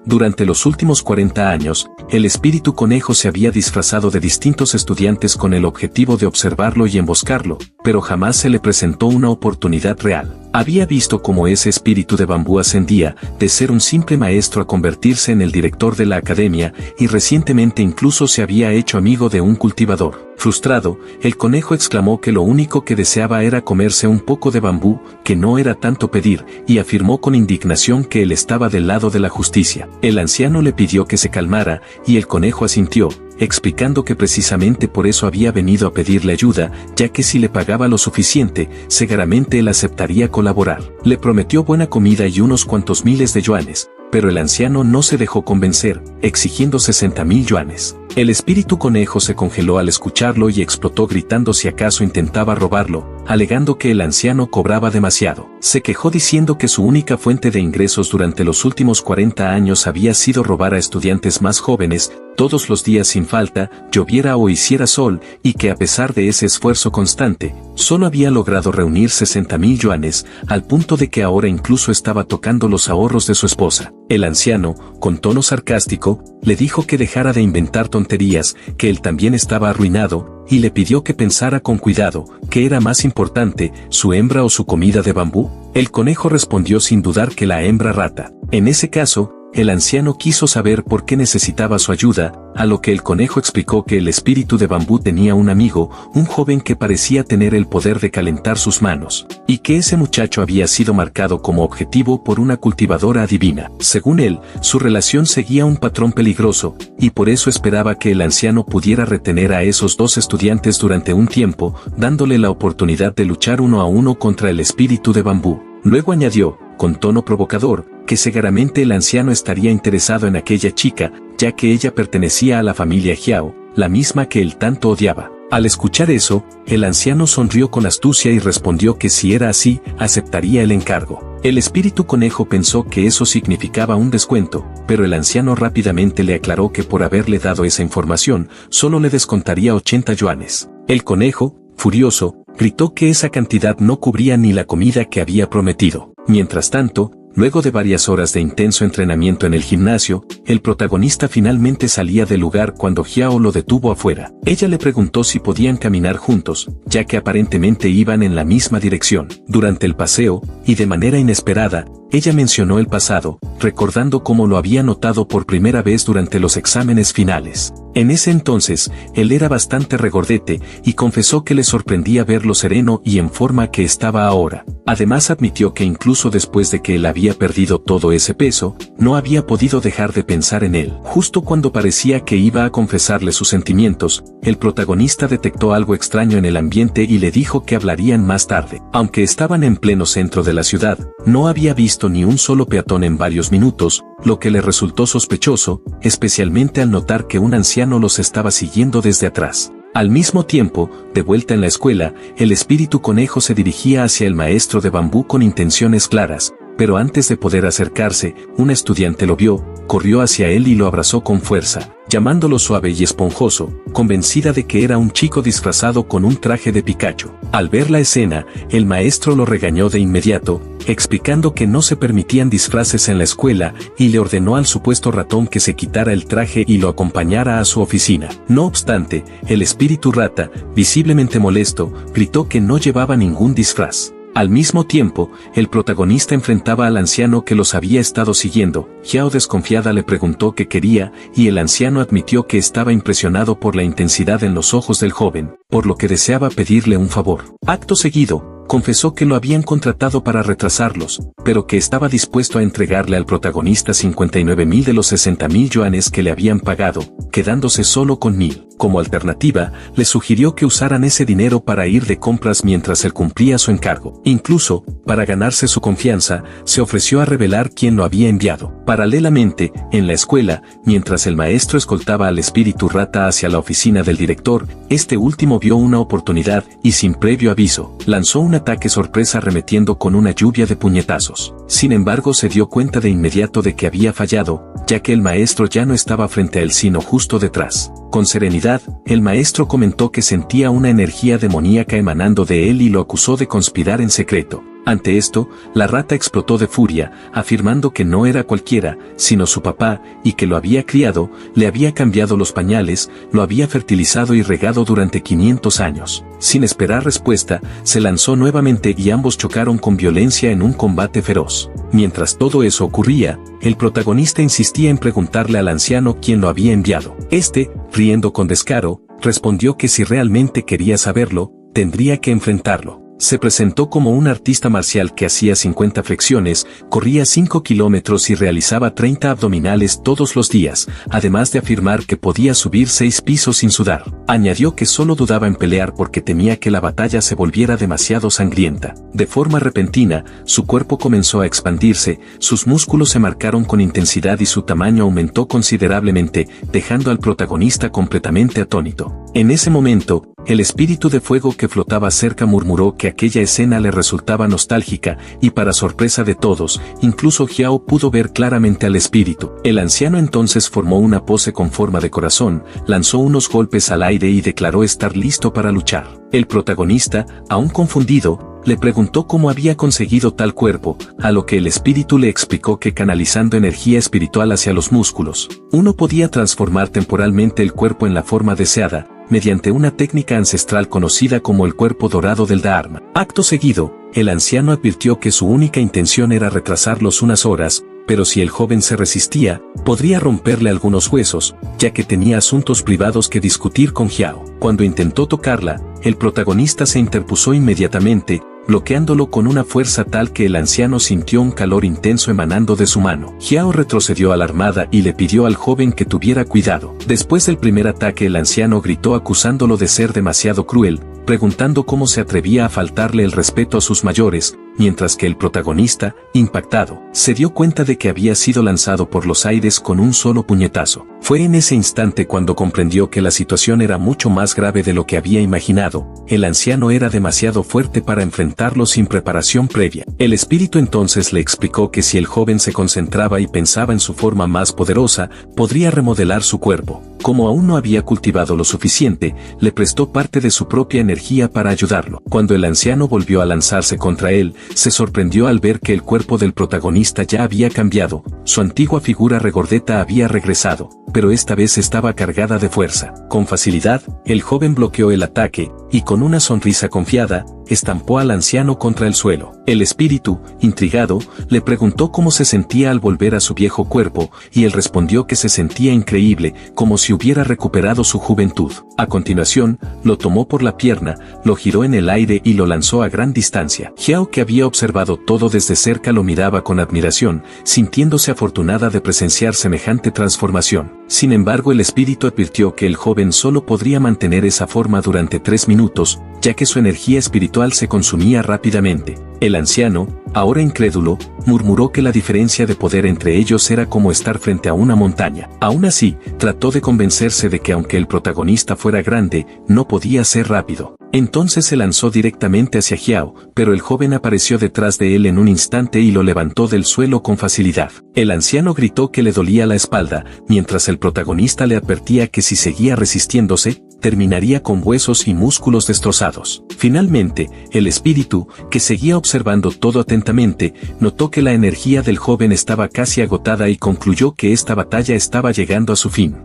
Durante los últimos 40 años, el espíritu conejo se había disfrazado de distintos estudiantes con el objetivo de observarlo y emboscarlo, pero jamás se le presentó una oportunidad real. Había visto cómo ese espíritu de bambú ascendía, de ser un simple maestro a convertirse en el director de la academia, y recientemente incluso se había hecho amigo de un cultivador. Frustrado, el conejo exclamó que lo único que deseaba era comerse un poco de bambú, que no era tanto pedir, y afirmó con indignación que él estaba del lado de la justicia. El anciano le pidió que se calmara, y el conejo asintió, explicando que precisamente por eso había venido a pedirle ayuda, ya que si le pagaba lo suficiente, seguramente él aceptaría colaborar. Le prometió buena comida y unos cuantos miles de yuanes, pero el anciano no se dejó convencer, exigiendo 60.000 yuanes. El espíritu conejo se congeló al escucharlo y explotó gritando si acaso intentaba robarlo, alegando que el anciano cobraba demasiado. Se quejó diciendo que su única fuente de ingresos durante los últimos 40 años había sido robar a estudiantes más jóvenes, todos los días sin falta, lloviera o hiciera sol, y que a pesar de ese esfuerzo constante, solo había logrado reunir 60.000 yuanes, al punto de que ahora incluso estaba tocando los ahorros de su esposa. El anciano, con tono sarcástico, le dijo que dejara de inventar tonterías, que él también estaba arruinado, y le pidió que pensara con cuidado, ¿qué era más importante, su hembra o su comida de bambú? El conejo respondió sin dudar que la hembra rata. En ese caso, el anciano quiso saber por qué necesitaba su ayuda, a lo que el conejo explicó que el espíritu de bambú tenía un amigo, un joven que parecía tener el poder de calentar sus manos, y que ese muchacho había sido marcado como objetivo por una cultivadora adivina. Según él, su relación seguía un patrón peligroso, y por eso esperaba que el anciano pudiera retener a esos dos estudiantes durante un tiempo, dándole la oportunidad de luchar uno a uno contra el espíritu de bambú. Luego añadió, con tono provocador, que seguramente el anciano estaría interesado en aquella chica, ya que ella pertenecía a la familia Xiao, la misma que él tanto odiaba. Al escuchar eso, el anciano sonrió con astucia y respondió que si era así, aceptaría el encargo. El espíritu conejo pensó que eso significaba un descuento, pero el anciano rápidamente le aclaró que por haberle dado esa información, solo le descontaría 80 yuanes. El conejo, furioso, gritó que esa cantidad no cubría ni la comida que había prometido. Mientras tanto, luego de varias horas de intenso entrenamiento en el gimnasio, el protagonista finalmente salía del lugar cuando Xiao lo detuvo afuera. Ella le preguntó si podían caminar juntos, ya que aparentemente iban en la misma dirección. Durante el paseo, y de manera inesperada, ella mencionó el pasado, recordando cómo lo había notado por primera vez durante los exámenes finales. En ese entonces, él era bastante regordete, y confesó que le sorprendía ver lo sereno y en forma que estaba ahora. Además admitió que incluso después de que él había perdido todo ese peso, no había podido dejar de pensar en él. Justo cuando parecía que iba a confesarle sus sentimientos, el protagonista detectó algo extraño en el ambiente y le dijo que hablarían más tarde. Aunque estaban en pleno centro de la ciudad, no había visto ni un solo peatón en varios minutos, lo que le resultó sospechoso, especialmente al notar que un anciano los estaba siguiendo desde atrás. Al mismo tiempo, de vuelta en la escuela, el espíritu conejo se dirigía hacia el maestro de bambú con intenciones claras, pero antes de poder acercarse, un estudiante lo vio, corrió hacia él y lo abrazó con fuerza, llamándolo suave y esponjoso, convencida de que era un chico disfrazado con un traje de Pikachu. Al ver la escena, el maestro lo regañó de inmediato, explicando que no se permitían disfraces en la escuela, y le ordenó al supuesto ratón que se quitara el traje y lo acompañara a su oficina. No obstante, el espíritu rata, visiblemente molesto, gritó que no llevaba ningún disfraz. Al mismo tiempo, el protagonista enfrentaba al anciano que los había estado siguiendo. Xiao desconfiada le preguntó qué quería, y el anciano admitió que estaba impresionado por la intensidad en los ojos del joven, por lo que deseaba pedirle un favor. Acto seguido, confesó que lo habían contratado para retrasarlos, pero que estaba dispuesto a entregarle al protagonista 59.000 de los 60.000 yuanes que le habían pagado, quedándose solo con 1.000. Como alternativa, le sugirió que usaran ese dinero para ir de compras mientras él cumplía su encargo. Incluso, para ganarse su confianza, se ofreció a revelar quién lo había enviado. Paralelamente, en la escuela, mientras el maestro escoltaba al espíritu rata hacia la oficina del director, este último vio una oportunidad y sin previo aviso, lanzó un ataque sorpresa arremetiendo con una lluvia de puñetazos. Sin embargo, se dio cuenta de inmediato de que había fallado, ya que el maestro ya no estaba frente a él sino justo detrás. Con serenidad, el maestro comentó que sentía una energía demoníaca emanando de él y lo acusó de conspirar en secreto. Ante esto, la rata explotó de furia, afirmando que no era cualquiera, sino su papá, y que lo había criado, le había cambiado los pañales, lo había fertilizado y regado durante 500 años. Sin esperar respuesta, se lanzó nuevamente y ambos chocaron con violencia en un combate feroz. Mientras todo eso ocurría, el protagonista insistía en preguntarle al anciano quién lo había enviado. Este, riendo con descaro, respondió que si realmente quería saberlo, tendría que enfrentarlo. Se presentó como un artista marcial que hacía 50 flexiones, corría 5 kilómetros y realizaba 30 abdominales todos los días, además de afirmar que podía subir 6 pisos sin sudar. Añadió que solo dudaba en pelear porque temía que la batalla se volviera demasiado sangrienta. De forma repentina, su cuerpo comenzó a expandirse, sus músculos se marcaron con intensidad y su tamaño aumentó considerablemente, dejando al protagonista completamente atónito. En ese momento, el espíritu de fuego que flotaba cerca murmuró que aquella escena le resultaba nostálgica, y para sorpresa de todos, incluso Xiao pudo ver claramente al espíritu. El anciano entonces formó una pose con forma de corazón, lanzó unos golpes al aire y declaró estar listo para luchar. El protagonista, aún confundido, le preguntó cómo había conseguido tal cuerpo, a lo que el espíritu le explicó que canalizando energía espiritual hacia los músculos, uno podía transformar temporalmente el cuerpo en la forma deseada, mediante una técnica ancestral conocida como el cuerpo dorado del Dharma. Acto seguido, el anciano advirtió que su única intención era retrasarlos unas horas, pero si el joven se resistía, podría romperle algunos huesos, ya que tenía asuntos privados que discutir con Xiao. Cuando intentó tocarla, el protagonista se interpuso inmediatamente, bloqueándolo con una fuerza tal que el anciano sintió un calor intenso emanando de su mano. Xiao retrocedió alarmada y le pidió al joven que tuviera cuidado. Después del primer ataque, el anciano gritó acusándolo de ser demasiado cruel, preguntando cómo se atrevía a faltarle el respeto a sus mayores, mientras que el protagonista, impactado, se dio cuenta de que había sido lanzado por los aires con un solo puñetazo. Fue en ese instante cuando comprendió que la situación era mucho más grave de lo que había imaginado. El anciano era demasiado fuerte para enfrentarlo sin preparación previa. El espíritu entonces le explicó que si el joven se concentraba y pensaba en su forma más poderosa, podría remodelar su cuerpo. Como aún no había cultivado lo suficiente, le prestó parte de su propia energía para ayudarlo. Cuando el anciano volvió a lanzarse contra él, se sorprendió al ver que el cuerpo del protagonista ya había cambiado, su antigua figura regordeta había regresado, pero esta vez estaba cargada de fuerza. Con facilidad, el joven bloqueó el ataque, y con una sonrisa confiada, estampó al anciano contra el suelo. El espíritu, intrigado, le preguntó cómo se sentía al volver a su viejo cuerpo, y él respondió que se sentía increíble, como si hubiera recuperado su juventud. A continuación, lo tomó por la pierna, lo giró en el aire y lo lanzó a gran distancia. Xiao, que había observado todo desde cerca, lo miraba con admiración, sintiéndose afortunada de presenciar semejante transformación. Sin embargo, el espíritu advirtió que el joven solo podría mantener esa forma durante 3 minutos, ya que su energía espiritual se consumía rápidamente. El anciano, ahora incrédulo, murmuró que la diferencia de poder entre ellos era como estar frente a una montaña. Aún así, trató de convencerse de que aunque el protagonista fuera grande, no podía ser rápido. Entonces se lanzó directamente hacia Xiao, pero el joven apareció detrás de él en un instante y lo levantó del suelo con facilidad. El anciano gritó que le dolía la espalda, mientras el protagonista le advertía que si seguía resistiéndose, terminaría con huesos y músculos destrozados. Finalmente, el espíritu, que seguía observando todo atentamente, notó que la energía del joven estaba casi agotada y concluyó que esta batalla estaba llegando a su fin.